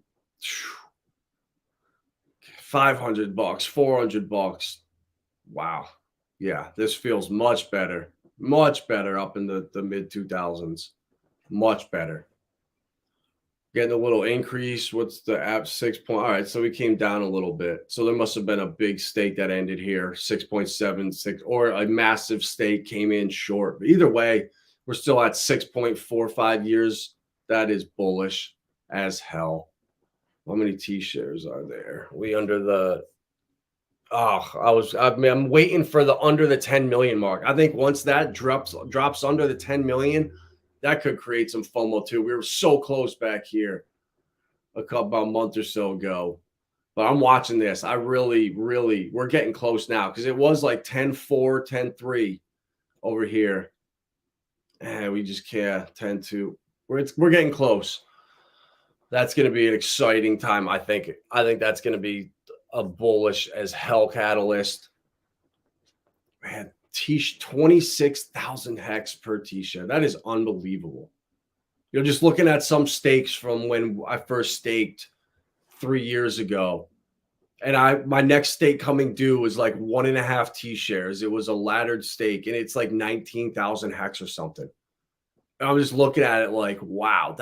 $500, $400. Wow. Yeah, this feels much better up in the mid 2000s. Much better. Getting a little increase. What's the app? 6 point? All right, so we came down a little bit. So there must have been a big stake that ended here, 6.76, or a massive stake came in short. But either way, we're still at 6.45 years. That is bullish as hell. How many T-shares are there? We under the I'm waiting for the under the 10 million mark. I think once that drops under the 10 million, that could create some FOMO too. We were so close back here about a month or so ago. But I'm watching this. I really, we're getting close now because it was like 10-4, 10-3 over here. And we just can't 10-2. We're getting close. That's going to be an exciting time, I think. I think that's going to be a bullish as hell catalyst. Man, 26,000 HEX per T-share. That is unbelievable. You're just looking at some stakes from when I first staked 3 years ago, And my next stake coming due was like 1.5 T shares. It was a laddered stake, and it's like 19,000 hex or something. And I'm just looking at it like, wow,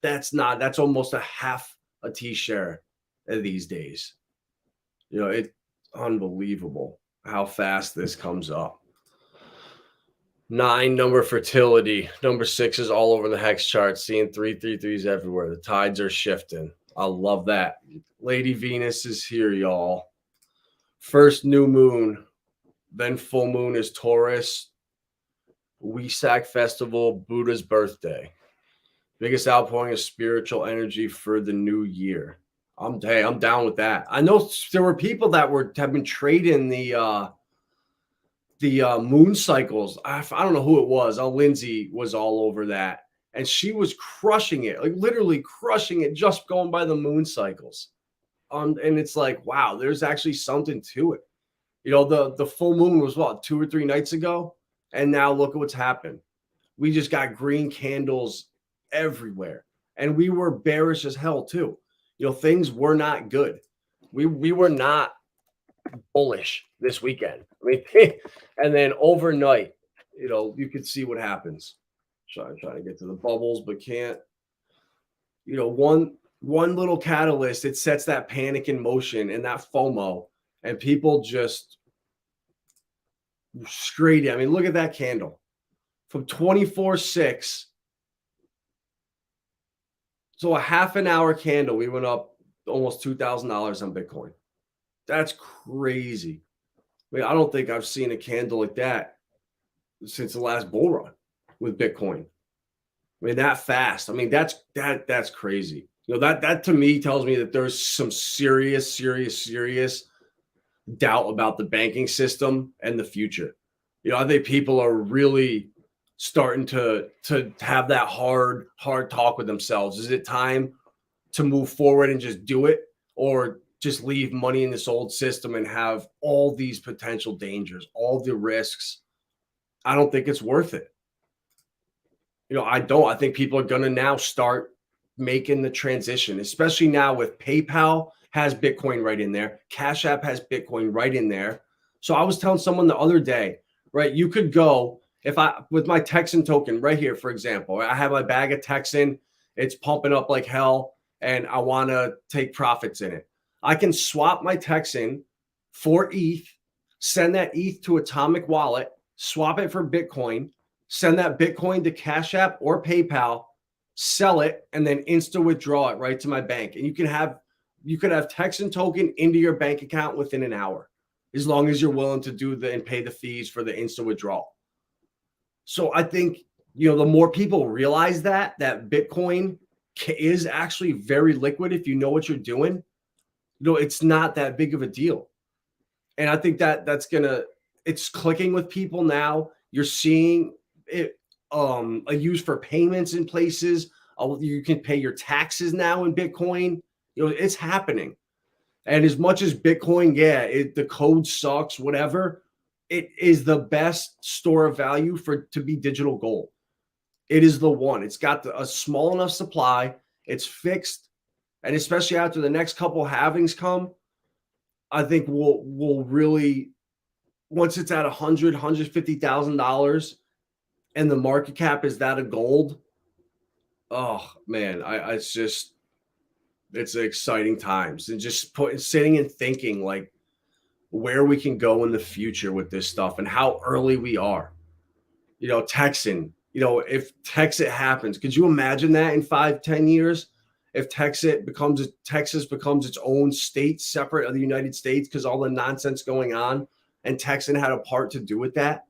that's almost a half a T share these days. It's unbelievable how fast this comes up. 9, number fertility. Number 6 is all over the hex chart, seeing 333s everywhere. The tides are shifting. I love that. Lady Venus is here, y'all. First new moon, then full moon is Taurus. Wesak Festival, Buddha's birthday. Biggest outpouring of spiritual energy for the new year. I'm down with that. I know there were people that have been trading the moon cycles. I don't know who it was. Lindsay was all over that. And she was crushing it, like literally crushing it, just going by the moon cycles. And it's like, wow, there's actually something to it. The full moon was what, 2 or 3 nights ago? And now look at what's happened. We just got green candles everywhere. And we were bearish as hell too. Things were not good. We were not bullish this weekend. I mean, and then overnight, you could see what happens. Trying to get to the bubbles, but can't. One little catalyst, it sets that panic in motion and that FOMO, and people just straight. I mean, look at that candle from 24/6. So a half an hour candle, we went up almost $2,000 on Bitcoin. That's crazy. I mean, I don't think I've seen a candle like that since the last bull run with Bitcoin. I mean, that fast. I mean, that's crazy. That to me tells me that there's some serious doubt about the banking system and the future. I think people are really starting to have that hard talk with themselves. Is it time to move forward and just do it, or just leave money in this old system and have all these potential dangers, all the risks? I don't think it's worth it. I don't. I think people are going to now start making the transition, especially now with PayPal has Bitcoin right in there. Cash App has Bitcoin right in there. So I was telling someone the other day, right? You could go, with my Texan token right here, for example, I have my bag of Texan, it's pumping up like hell, and I want to take profits in it. I can swap my Texan for ETH, send that ETH to Atomic Wallet, swap it for Bitcoin, send that Bitcoin to Cash App or PayPal, sell it, and then insta withdraw it right to my bank. And you could have Texan token into your bank account within an hour, as long as you're willing to do and pay the fees for the instant withdrawal. So I think, the more people realize that Bitcoin is actually very liquid if you know what you're doing, it's not that big of a deal. And I think it's clicking with people now. You're seeing it used for payments in places. You can pay your taxes now in Bitcoin. It's happening. And as much as Bitcoin, the code sucks, whatever, it is the best store of value to be digital gold. It is the one. It's got a small enough supply. It's fixed. And especially after the next couple halvings come, I think we'll really, once it's at $150,000 and the market cap is that of gold, oh man, it's exciting times. And just sitting and thinking like where we can go in the future with this stuff and how early we are. Texan, if Texas happens, could you imagine that in 5-10 years? If Texas becomes its own state separate of the United States because all the nonsense going on, and Texan had a part to do with that.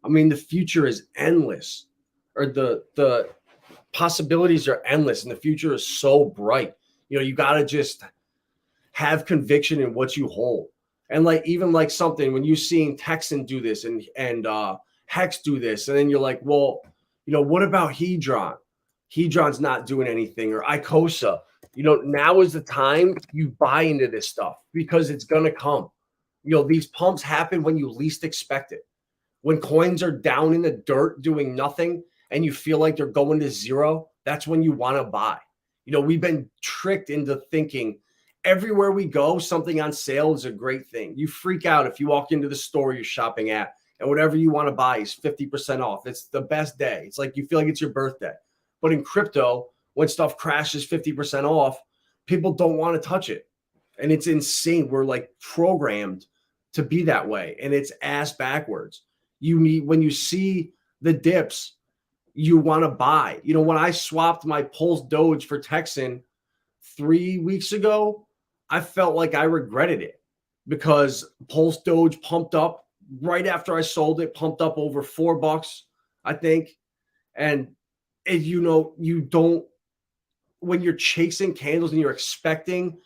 I mean, the future is endless, or the possibilities are endless, and the future is so bright. You got to just have conviction in what you hold. And even something when you seeing Texan do this and HEX do this, and then you're like, well, what about Hedron? Hedron's not doing anything, or Icosa. Now is the time you buy into this stuff because it's going to come. These pumps happen when you least expect it. When coins are down in the dirt doing nothing and you feel like they're going to zero, that's when you want to buy. We've been tricked into thinking everywhere we go, something on sale is a great thing. You freak out if you walk into the store you're shopping at and whatever you want to buy is 50% off. It's the best day. It's like you feel like it's your birthday. But in crypto, when stuff crashes 50% off, people don't want to touch it. And it's insane. We're like programmed to be that way. And it's ass backwards. When you see the dips, you want to buy. You know, when I swapped my Pulse Doge for Texan 3 weeks ago, I felt like I regretted it because Pulse Doge pumped up right after I sold it, pumped up over $4, I think. And you don't, when you're chasing candles and you're expecting,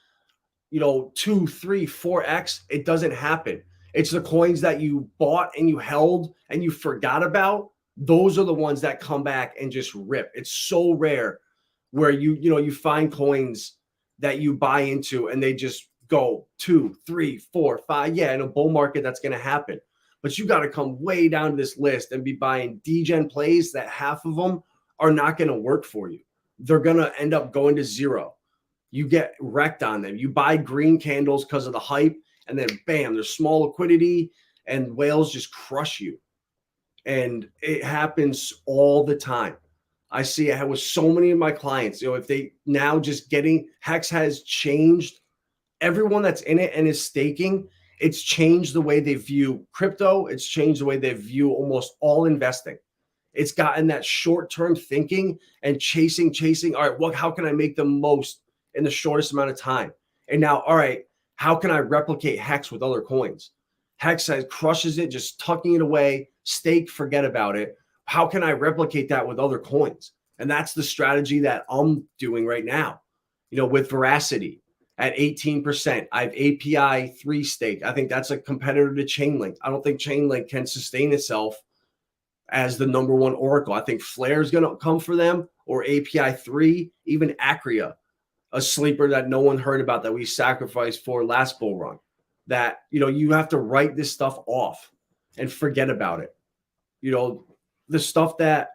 2, 3, 4x, it doesn't happen. It's the coins that you bought and you held and you forgot about. Those are the ones that come back and just rip. It's so rare where you find coins that you buy into and they just go 2, 3, 4, 5. Yeah, in a bull market, that's going to happen. But you got to come way down to this list and be buying degen plays that half of them are not going to work for you. They're going to end up going to zero. You get wrecked on them. You buy green candles because of the hype, and then bam, there's small liquidity and whales just crush you. And it happens all the time. I see it with so many of my clients. If they now just getting HEX has changed everyone that's in it and is staking. It's changed the way they view crypto. It's changed the way they view almost all investing. It's gotten that short-term thinking and chasing. All right, how can I make the most in the shortest amount of time? And now, all right, how can I replicate HEX with other coins? HEX crushes it, just tucking it away, stake, forget about it. How can I replicate that with other coins? And that's the strategy that I'm doing right now, with Veracity at 18%. I have API 3 stake. I think that's a competitor to Chainlink. I don't think Chainlink can sustain itself as the number one oracle. I think Flare is going to come for them, or API 3, even Acria, a sleeper that no one heard about that we sacrificed for last bull run. That, you have to write this stuff off and forget about it. The stuff that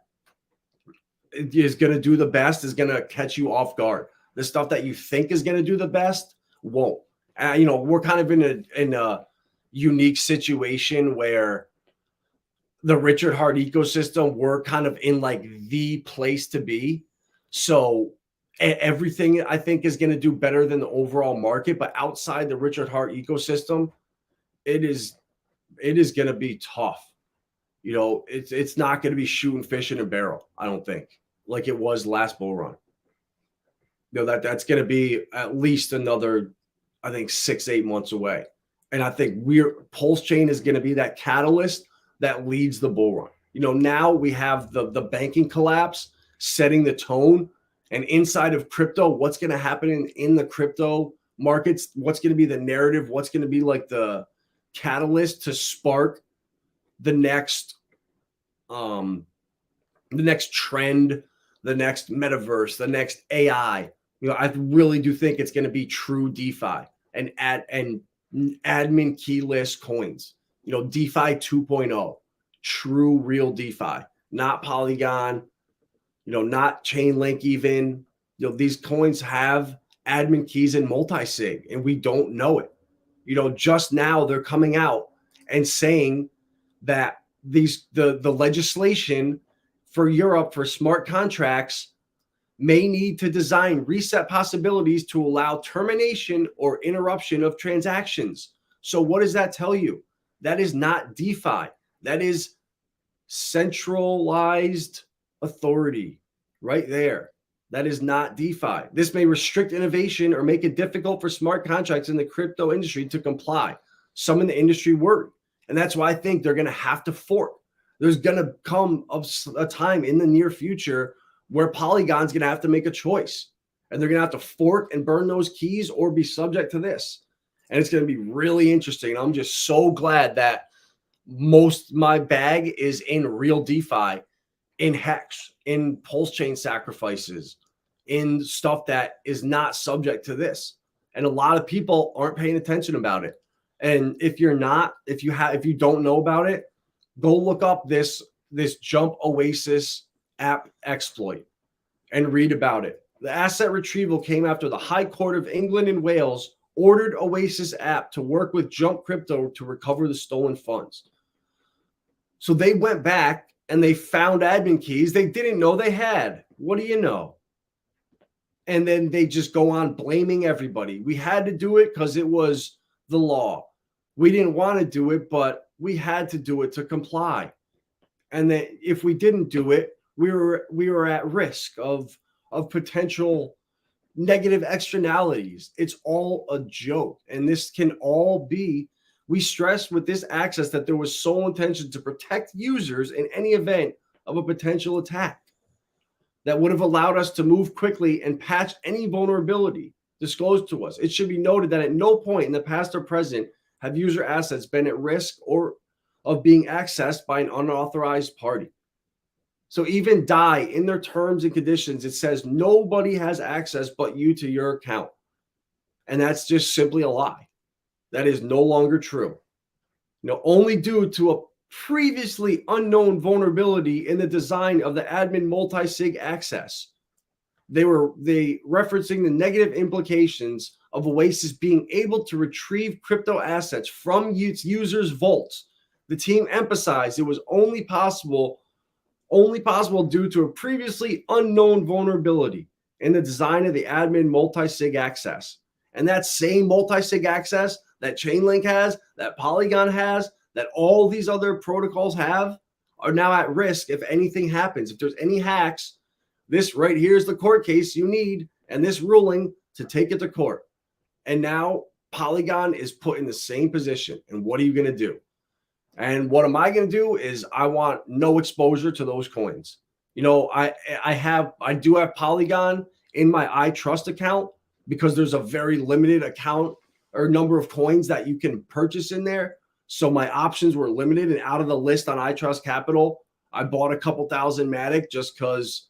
is going to do the best is going to catch you off guard. The stuff that you think is going to do the best won't. We're kind of in a unique situation where the Richard Hart ecosystem, we're kind of in like the place to be. So everything I think is going to do better than the overall market, but outside the Richard Hart ecosystem, it is going to be tough. It's not going to be shooting fish in a barrel, I don't think, like it was last bull run. That's going to be at least another, I think, 6-8 months away. And I think Pulse Chain is going to be that catalyst that leads the bull run. Now we have the banking collapse setting the tone, and inside of crypto, what's going to happen in the crypto markets? What's going to be the narrative? What's going to be like the catalyst to spark the next trend, the next metaverse, the next AI? I really do think it's going to be true DeFi and admin keyless coins. DeFi 2.0, true real DeFi, not Polygon, not Chainlink even. These coins have admin keys and multi-sig, and we don't know it. Just now they're coming out and saying that the legislation for Europe for smart contracts may need to design reset possibilities to allow termination or interruption of transactions. So what does that tell you? That is not DeFi. That is centralized authority right there. That is not DeFi. This may restrict innovation or make it difficult for smart contracts in the crypto industry to comply. Some in the industry worry. And that's why I think they're going to have to fork. There's going to come a time in the near future where Polygon's going to have to make a choice. And they're going to have to fork and burn those keys or be subject to this. And it's going to be really interesting. I'm just so glad that most my bag is in real DeFi, in HEX, in Pulse Chain sacrifices, in stuff that is not subject to this. And a lot of people aren't paying attention about it. And if you don't know about it, go look up this Jump Oasis app exploit and read about it. The asset retrieval came after the High Court of England and Wales ordered Oasis app to work with Jump Crypto to recover the stolen funds. So they went back and they found admin keys they didn't know they had. What do you know? And then they just go on blaming everybody. We had to do it because it was the law. We didn't want to do it, but we had to do it to comply. And then if we didn't do it, we were at risk of potential negative externalities. It's all a joke. And this can all be, we stressed with this access that there was sole intention to protect users in any event of a potential attack that would have allowed us to move quickly and patch any vulnerability disclosed to us. It should be noted that at no point in the past or present have user assets been at risk or of being accessed by an unauthorized party. So even DAI, in their terms and conditions, it says nobody has access but you to your account. And that's just simply a lie. That is no longer true. Only due to a previously unknown vulnerability in the design of the admin multi-sig access. They referencing the negative implications of Oasis being able to retrieve crypto assets from its users' vaults. The team emphasized it was only possible due to a previously unknown vulnerability in the design of the admin multi-sig access. And that same multi-sig access that Chainlink has, that Polygon has, that all these other protocols have, are now at risk if anything happens. If there's any hacks, this right here is the court case you need, and this ruling to take it to court. And now Polygon is put in the same position. And what are you going to do? And what am I going to do is I want no exposure to those coins. I do have Polygon in my iTrust account because there's a very limited account or number of coins that you can purchase in there. So my options were limited, and out of the list on iTrust Capital, I bought a couple thousand Matic just because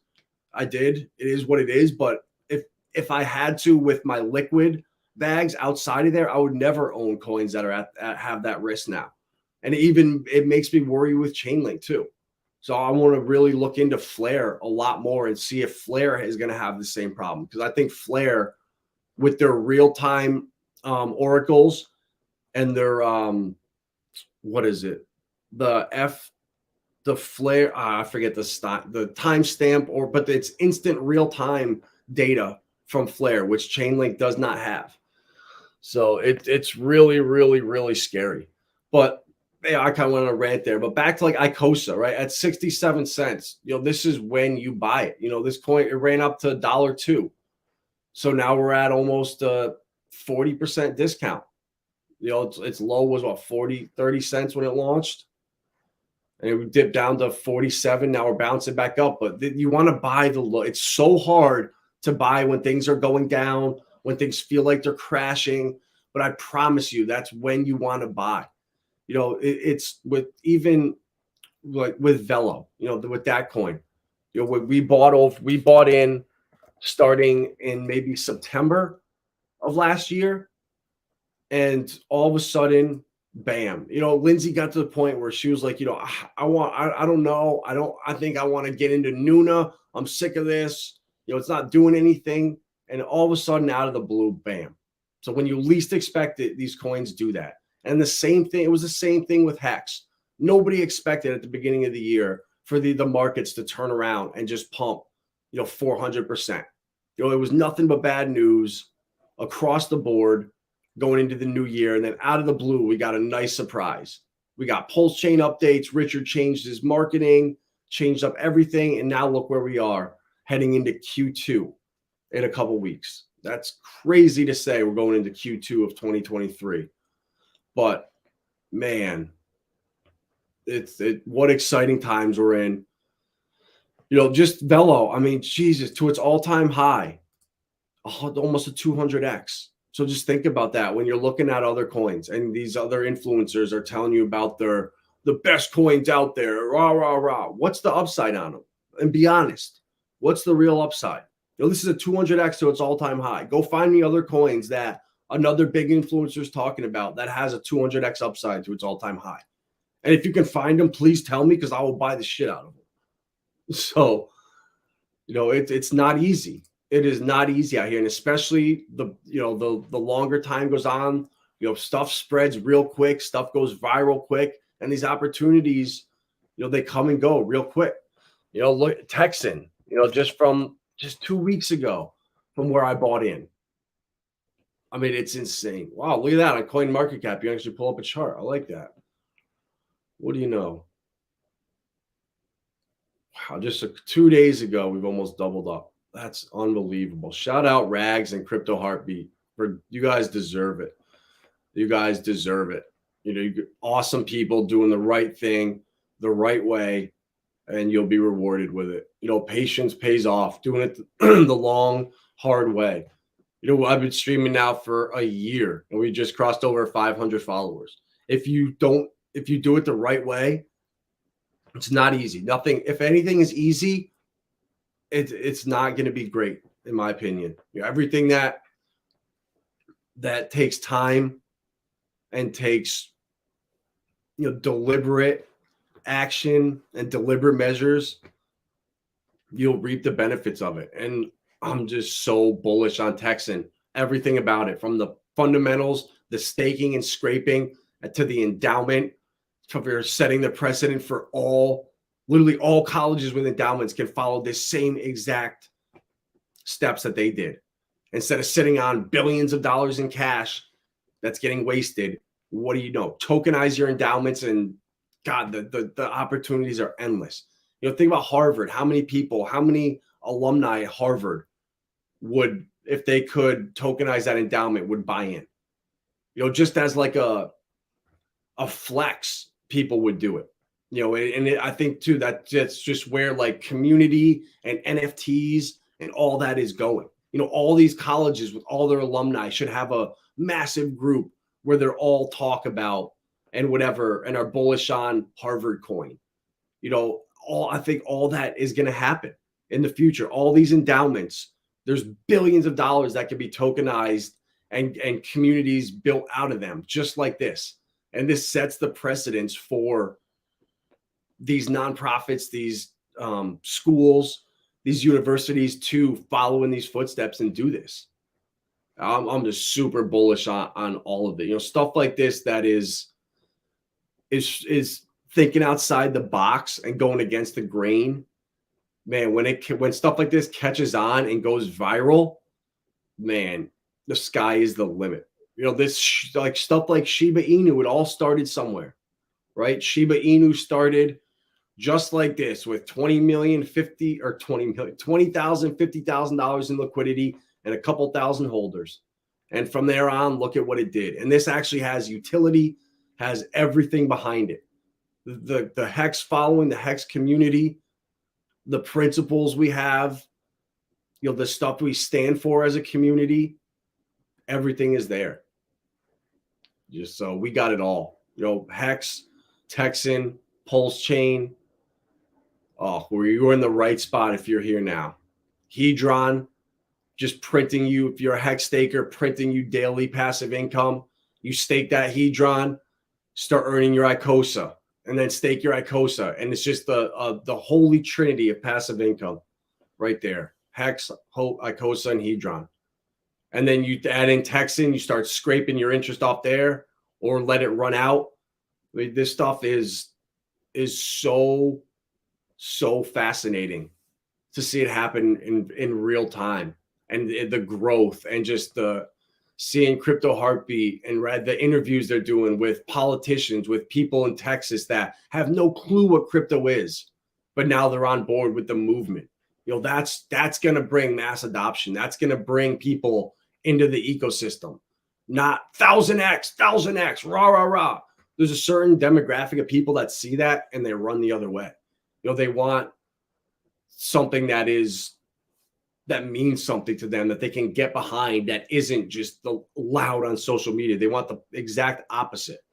I did. It is what it is. But if I had to with my liquid bags outside of there, I would never own coins that are have that risk now. And it makes me worry with Chainlink too. So I want to really look into Flare a lot more and see if Flare is going to have the same problem. Because I think Flare, with their real-time oracles and their what is it? The Flare, I forget the timestamp, but it's instant real-time data from Flare, which Chainlink does not have. So it's really, really, really scary. But yeah, I kind of went on a rant there, but back to like Icosa, right? At 67 cents, this is when you buy it. This coin, it ran up to $1.02. So now we're at almost a 40% discount. Its low was what, 30 cents when it launched. And it dipped down to 47. Now we're bouncing back up, but you want to buy the low. It's so hard to buy when things are going down, when things feel like they're crashing. But I promise you, that's when you want to buy. It's with even like with Velo, with that coin, we bought in starting in maybe September of last year. And all of a sudden, bam, Lindsay got to the point where she was like, I don't know. I think I want to get into Nuna. I'm sick of this. It's not doing anything. And all of a sudden, out of the blue, bam. So when you least expect it, these coins do that. And the same thing, it was the same thing with HEX. Nobody expected at the beginning of the year for the markets to turn around and just pump, 400%. It was nothing but bad news across the board going into the new year. And then out of the blue, we got a nice surprise. We got Pulse Chain updates. Richard changed his marketing, changed up everything. And now look where we are heading into Q2 in a couple weeks. That's crazy to say we're going into Q2 of 2023. But man, what exciting times we're in. Just Velo, I mean, Jesus, to its all-time high, almost a 200x. So just think about that when you're looking at other coins and these other influencers are telling you about the best coins out there. Rah, rah, rah. What's the upside on them? And be honest, what's the real upside? This is a 200x to its all-time high. Go find me other coins that another big influencer is talking about that has a 200x upside to its all-time high. And if you can find them, please tell me, because I will buy the shit out of them. So, it's not easy. It is not easy out here, and especially the longer time goes on, stuff spreads real quick, stuff goes viral quick, and these opportunities, they come and go real quick. Look, Texan, just 2 weeks ago, from where I bought in. I mean, it's insane. Wow, look at that on CoinMarketCap. You actually pull up a chart. I like that. What do you know? Wow, just 2 days ago, we've almost doubled up. That's unbelievable. Shout out Rags and Crypto Heartbeat. You guys deserve it. You guys deserve it. You awesome people doing the right thing the right way, and you'll be rewarded with it. Patience pays off. Doing it the long, hard way. I've been streaming now for a year, and we just crossed over 500 followers. If you do it the right way, it's not easy. Nothing. If anything is easy, it's not going to be great, in my opinion. Everything that takes time and takes deliberate action and deliberate measures, you'll reap the benefits of it. And I'm just so bullish on Texan. Everything about it, from the fundamentals, the staking and scraping, to the endowment. We're setting the precedent for literally all colleges with endowments can follow this same exact steps that they did. Instead of sitting on billions of dollars in cash that's getting wasted, what do you know? Tokenize your endowments, and God, the opportunities are endless. Think about Harvard. How many alumni at Harvard would, if they could tokenize that endowment, would buy in? Just as like a flex, people would do it. I think too that's just where like community and NFTs and all that is going. All these colleges with all their alumni should have a massive group where they're all talk about and whatever, and are bullish on Harvard coin. I think all that is going to happen in the future. All these endowments, there's billions of dollars that could be tokenized and communities built out of them, just like this. And this sets the precedence for these nonprofits, these schools, these universities to follow in these footsteps and do this. I'm just super bullish on all of it. Stuff like this that is thinking outside the box and going against the grain. Man, when stuff like this catches on and goes viral, man, the sky is the limit. This like stuff like Shiba Inu, it all started somewhere, right? Shiba Inu started just like this with 20 million, 50 or 20 million, $20,000, $50,000 in liquidity and a couple thousand holders. And from there on, look at what it did. And this actually has utility, has everything behind it. The HEX following, the HEX community, the principles we have, the stuff we stand for as a community, everything is there. Just so we got it all. HEX, Texan, Pulse Chain. Oh, you're in the right spot if you're here now. Hedron, just printing you, if you're a HEX staker, printing you daily passive income. You stake that Hedron, start earning your ICOSA, and then stake your ICOSA. And it's just the holy trinity of passive income right there. HEX, ICOSA, and Hedron. And then you add in Texan, you start scraping your interest off there or let it run out. I mean, this stuff is so fascinating to see it happen in real time, and the growth, and just seeing Crypto Heartbeat and the interviews they're doing with politicians, with people in Texas that have no clue what crypto is, but now they're on board with the movement. That's going to bring mass adoption. That's going to bring people into the ecosystem. Not 1000x, rah. There's a certain demographic of people that see that and they run the other way. They want something that means something to them, that they can get behind, that isn't just the loud on social media. They want the exact opposite.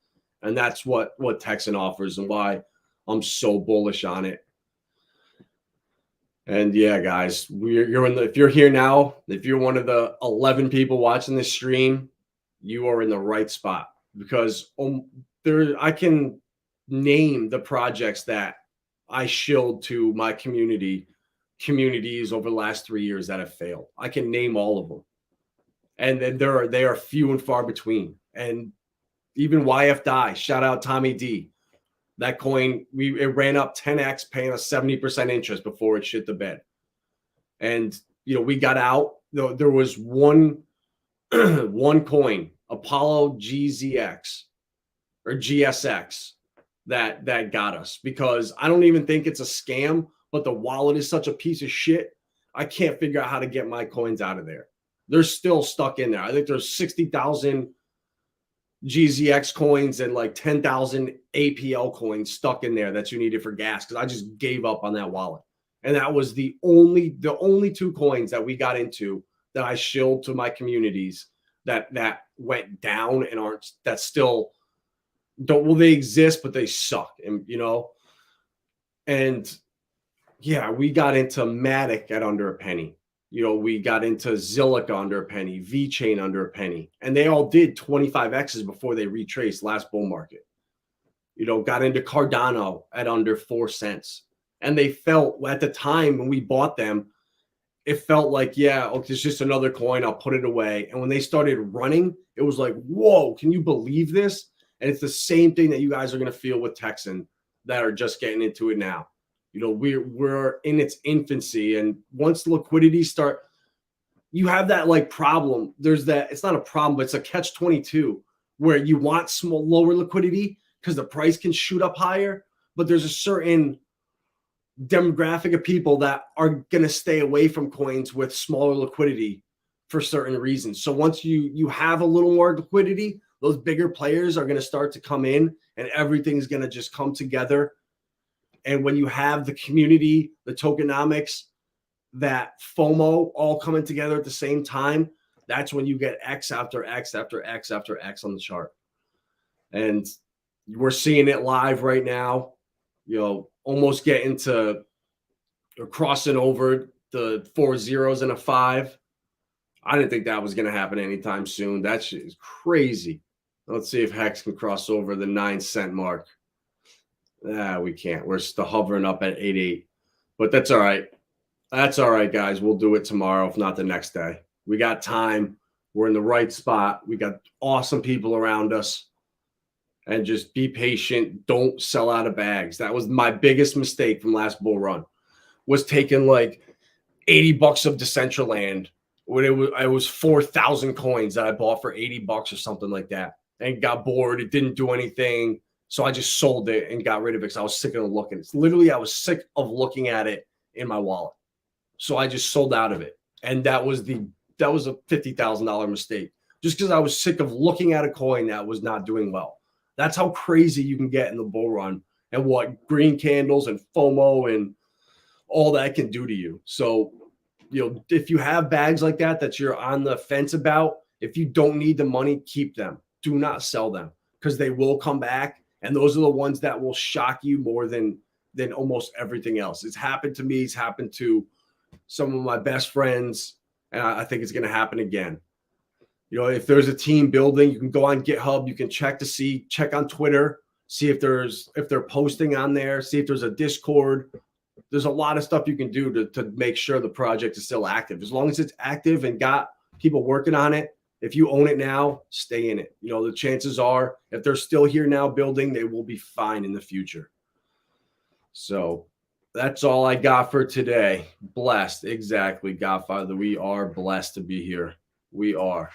And that's what Texan offers, and why I'm so bullish on it. And yeah, guys, if you're here now, if you're one of the 11 people watching this stream, you are in the right spot, because I can name the projects that I shilled to my community communities over the last 3 years that have failed. I can name all of them. And then they are few and far between. And even YFDI, shout out Tommy D. That coin, it ran up 10x, paying us 70% interest before it shit the bed. And we got out. There was one coin, Apollo GZX or GSX, that got us, because I don't even think it's a scam, but the wallet is such a piece of shit. I can't figure out how to get my coins out of there. They're still stuck in there. I think there's 60,000 GZX coins and like 10,000 APL coins stuck in there that you needed for gas, because I just gave up on that wallet. And that was the only 2 coins that we got into that I shilled to my communities that went down and aren't, that still don't, well, they exist, but they suck. And, and yeah, we got into Matic at under a penny. We got into Zilliqa under a penny, VeChain under a penny, and they all did 25Xs before they retraced last bull market. Got into Cardano at under 4 cents. And they felt, at the time when we bought them, it felt like, yeah, okay, it's just another coin, I'll put it away. And when they started running, it was like, whoa, can you believe this? And it's the same thing that you guys are going to feel with Texan that are just getting into it now. We're in its infancy, and once the liquidity start, you have that like problem. There's that, it's not a problem, but it's a catch-22 where you want lower liquidity because the price can shoot up higher, but there's a certain demographic of people that are going to stay away from coins with smaller liquidity for certain reasons. So once you have a little more liquidity, those bigger players are going to start to come in, and everything's going to just come together. And when you have the community, the tokenomics, that FOMO all coming together at the same time, that's when you get X after X after X after X on the chart. And we're seeing it live right now, almost getting to, or crossing over the 4 zeros and a 5. I didn't think that was going to happen anytime soon. That shit is crazy. Let's see if HEX can cross over the 9 cent mark. We can't. We're still hovering up at 8.8, but that's all right. That's all right, guys. We'll do it tomorrow, if not the next day. We got time. We're in the right spot. We got awesome people around us, and just be patient. Don't sell out of bags. That was my biggest mistake from last bull run, was taking like $80 of Decentraland when it was 4,000 coins that I bought for $80 or something like that, and got bored. It didn't do anything. So I just sold it and got rid of it because I was sick of looking. It's literally, I was sick of looking at it in my wallet. So I just sold out of it. And that was a $50,000 mistake, just because I was sick of looking at a coin that was not doing well. That's how crazy you can get in the bull run, and what green candles and FOMO and all that can do to you. So, if you have bags like that you're on the fence about, if you don't need the money, keep them. Do not sell them, because they will come back. And those are the ones that will shock you more than almost everything else. It's happened to me. It's happened to some of my best friends. And I think it's going to happen again. If there's a team building, you can go on GitHub. You can check on Twitter, see if they're posting on there, see if there's a Discord. There's a lot of stuff you can do to make sure the project is still active. As long as it's active and got people working on it, if you own it now, stay in it. The chances are, if they're still here now building, they will be fine in the future. So that's all I got for today. Blessed. Exactly, Godfather. We are blessed to be here. We are.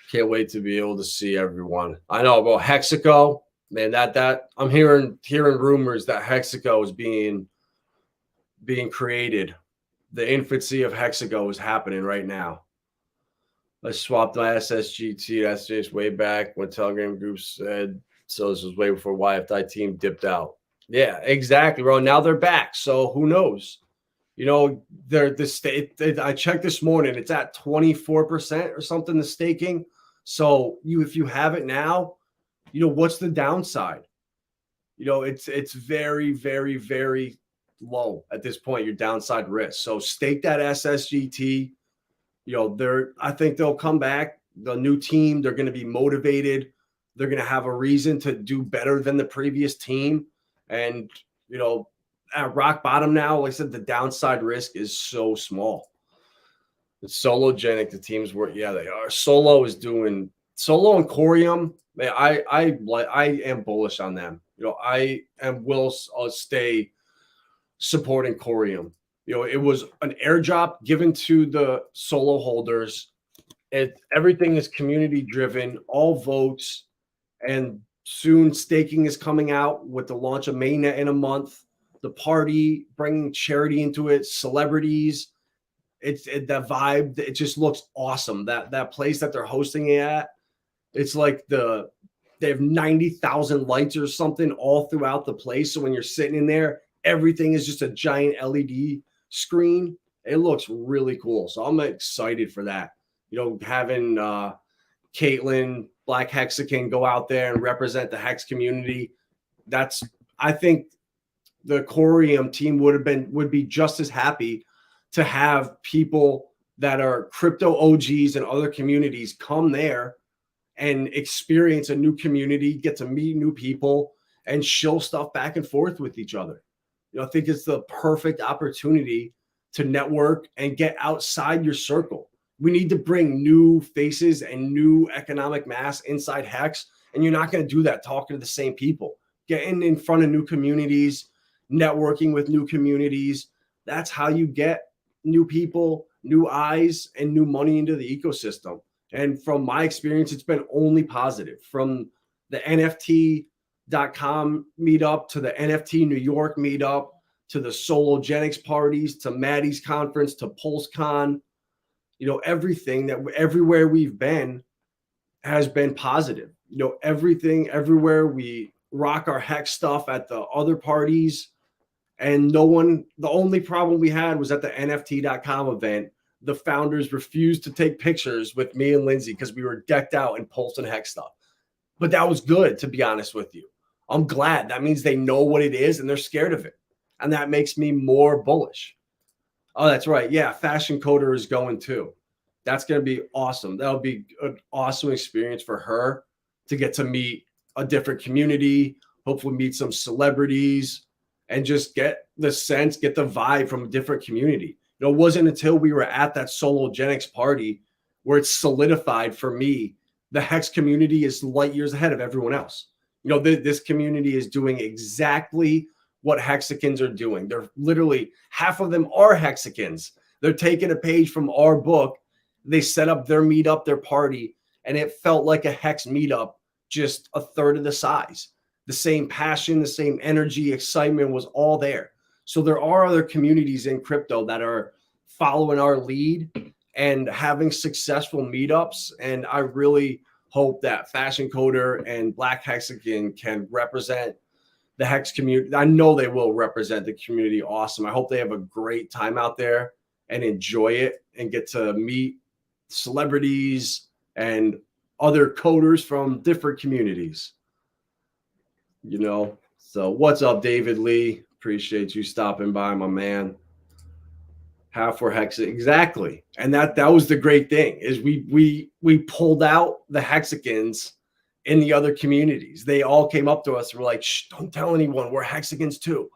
Can't wait to be able to see everyone. I know about Hexaco, man, that I'm hearing rumors that Hexaco is being created. The infancy of Hexaco is happening right now. Let's swap my SSGT. That's just way back when Telegram group said so. This was way before YFI team dipped out. Yeah, exactly, bro. Now they're back. So who knows? I checked this morning. It's at 24% or something, the staking. So if you have it now, what's the downside? It's very, very, very low at this point, your downside risk. So stake that SSGT. I think they'll come back. The new team, they're going to be motivated. They're going to have a reason to do better than the previous team. And, at rock bottom now. Like I said, the downside risk is so small. It's Sologenic. The teams were, yeah, they are. Solo is doing Solo and Corium. Man, I am bullish on them. I will stay supporting Corium. It was an airdrop given to the Solo holders. Everything is community driven, all votes, and soon staking is coming out with the launch of mainnet in a month. The party bringing charity into it, celebrities. That vibe. It just looks awesome. That place that they're hosting it at. It's like they have 90,000 lights or something all throughout the place. So when you're sitting in there, everything is just a giant LED screen. It looks really cool. So I'm excited for that. Having Caitlin, Black Hexagon go out there and represent the Hex community. I think the Corium team would be just as happy to have people that are crypto OGs and other communities come there and experience a new community, get to meet new people, and show stuff back and forth with each other. I think it's the perfect opportunity to network and get outside your circle. We need to bring new faces and new economic mass inside Hex, and you're not going to do that talking to the same people. Getting in front of new communities, networking with new communities. That's how you get new people, new eyes, and new money into the ecosystem. And from my experience, it's been only positive. From the NFT.com meetup to the NFT New York meetup to the Sologenics parties to Maddie's conference to PulseCon, everything everywhere we've been has been positive. Everything, everywhere we rock our Hex stuff at the other parties. And the only problem we had was at the NFT.com event. The founders refused to take pictures with me and Lindsay because we were decked out in Pulse and Hex stuff. But that was good, to be honest with you. I'm glad. That means they know what it is and they're scared of it. And that makes me more bullish. Oh, that's right. Yeah, Fashion Coder is going too. That's going to be awesome. That'll be an awesome experience for her to get to meet a different community, hopefully meet some celebrities, and just get the vibe from a different community. It wasn't until we were at that Sologenics party where it's solidified for me. The Hex community is light years ahead of everyone else. This community is doing exactly what Hexicans are doing. They're literally, half of them are Hexicans. They're taking a page from our book. They set up their meetup, their party, and it felt like a Hex meetup, just a third of the size. The same passion, the same energy, excitement was all there. So there are other communities in crypto that are following our lead and having successful meetups. And I really hope that Fashion Coder and Black Hexagon can represent the Hex community. I know they will represent the community awesome. I hope they have a great time out there and enjoy it and get to meet celebrities and other coders from different communities. So what's up, David Lee? Appreciate you stopping by, my man. Half for Hex, exactly. And that was the great thing is we pulled out the Hexicans in the other communities. They all came up to us and were like, "Shh, don't tell anyone. We're Hexicans too."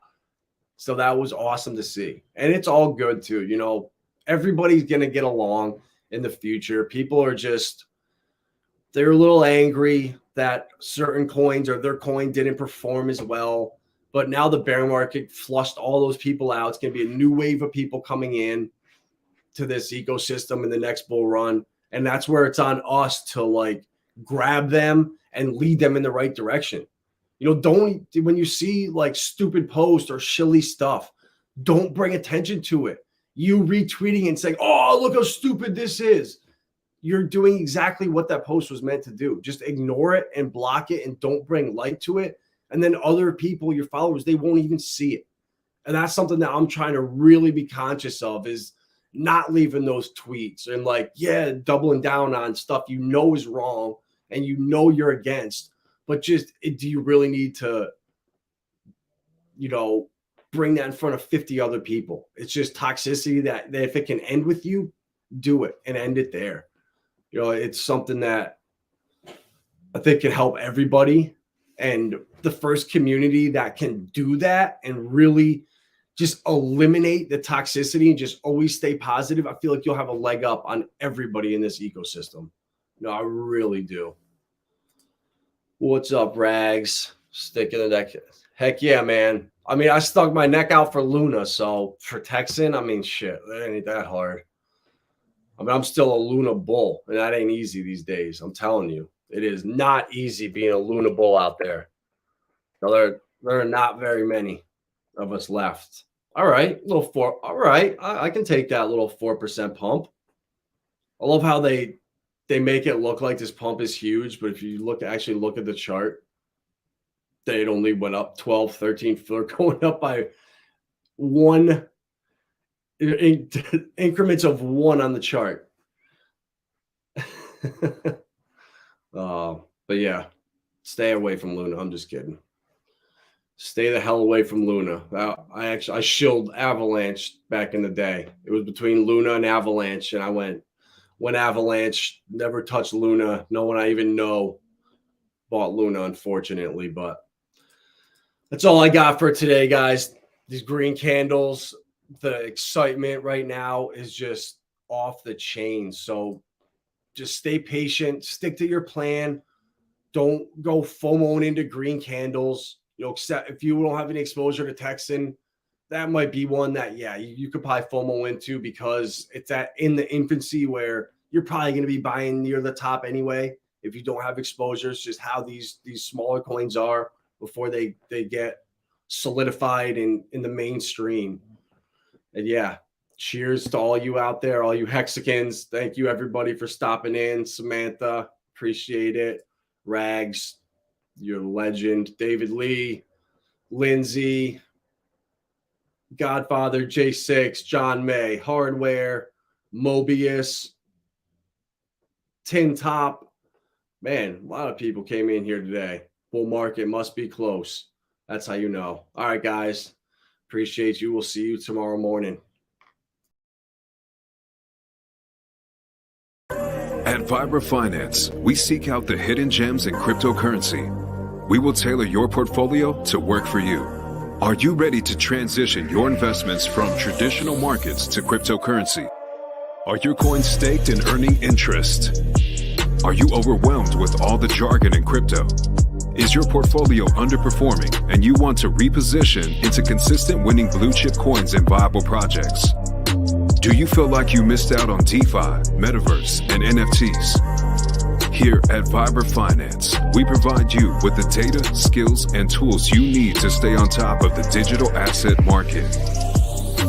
So that was awesome to see, and it's all good too. Everybody's gonna get along in the future. People are they're a little angry that certain coins or their coin didn't perform as well. But now the bear market flushed all those people out. It's going to be a new wave of people coming in to this ecosystem in the next bull run. And that's where it's on us to grab them and lead them in the right direction. Don't, when you see stupid posts or shilly stuff, don't bring attention to it. You retweeting and saying, "Oh, look how stupid this is." You're doing exactly what that post was meant to do. Just ignore it and block it and don't bring light to it. And then other people, your followers, they won't even see it. And that's something that I'm trying to really be conscious of is not leaving those tweets and doubling down on stuff is wrong and you're against. But do you really need to, bring that in front of 50 other people? It's just toxicity that if it can end with you, do it and end it there. It's something that I think can help everybody. And the first community that can do that and really just eliminate the toxicity and just always stay positive, I feel like you'll have a leg up on everybody in this ecosystem. No, I really do. What's up, Rags? Sticking the neck. Heck yeah, man. I mean, I stuck my neck out for Luna, so for Texan, I mean, shit, that ain't that hard. I mean, I'm still a Luna bull, and that ain't easy these days. I'm telling you, it is not easy being a Luna bull out there. Now, there are not very many of us left. All right, little 4. All right, I can take that little 4% pump. I love how they make it look like this pump is huge, but if you actually look at the chart, it only went up 12, 13. They're going up by one increments of 1 on the chart. But yeah, stay away from Luna. I'm just kidding. Stay the hell away from Luna. I shilled Avalanche back in the day. It was between Luna and Avalanche, and I went Avalanche, never touched Luna. No one I even know bought Luna, unfortunately. But that's all I got for today, guys. These green candles, the excitement right now is just off the chain. So just stay patient, stick to your plan. Don't go FOMOing into green candles. You know, except if you don't have any exposure to Texan, that might be one that, yeah, you could probably FOMO into because it's in the infancy where you're probably going to be buying near the top anyway. If you don't have exposure, it's just how these smaller coins are before they get solidified in the mainstream. And yeah, cheers to all you out there, all you Hexicans. Thank you, everybody, for stopping in. Samantha, appreciate it. Rags, you're a legend. David Lee, Lindsay, Godfather, J6, John May, Hardware, Mobius, Tin Top. Man, a lot of people came in here today. Bull market must be close. That's how you know. All right, guys. Appreciate you. We'll see you tomorrow morning. At Vibra Finance, we seek out the hidden gems in cryptocurrency. We will tailor your portfolio to work for you. Are you ready to transition your investments from traditional markets to cryptocurrency? Are your coins staked and earning interest? Are you overwhelmed with all the jargon in crypto? Is your portfolio underperforming and you want to reposition into consistent winning blue chip coins and viable projects? Do you feel like you missed out on DeFi, Metaverse, and NFTs? Here at Vibra Finance, we provide you with the data, skills, and tools you need to stay on top of the digital asset market.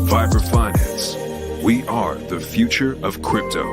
Vibra Finance, we are the future of crypto.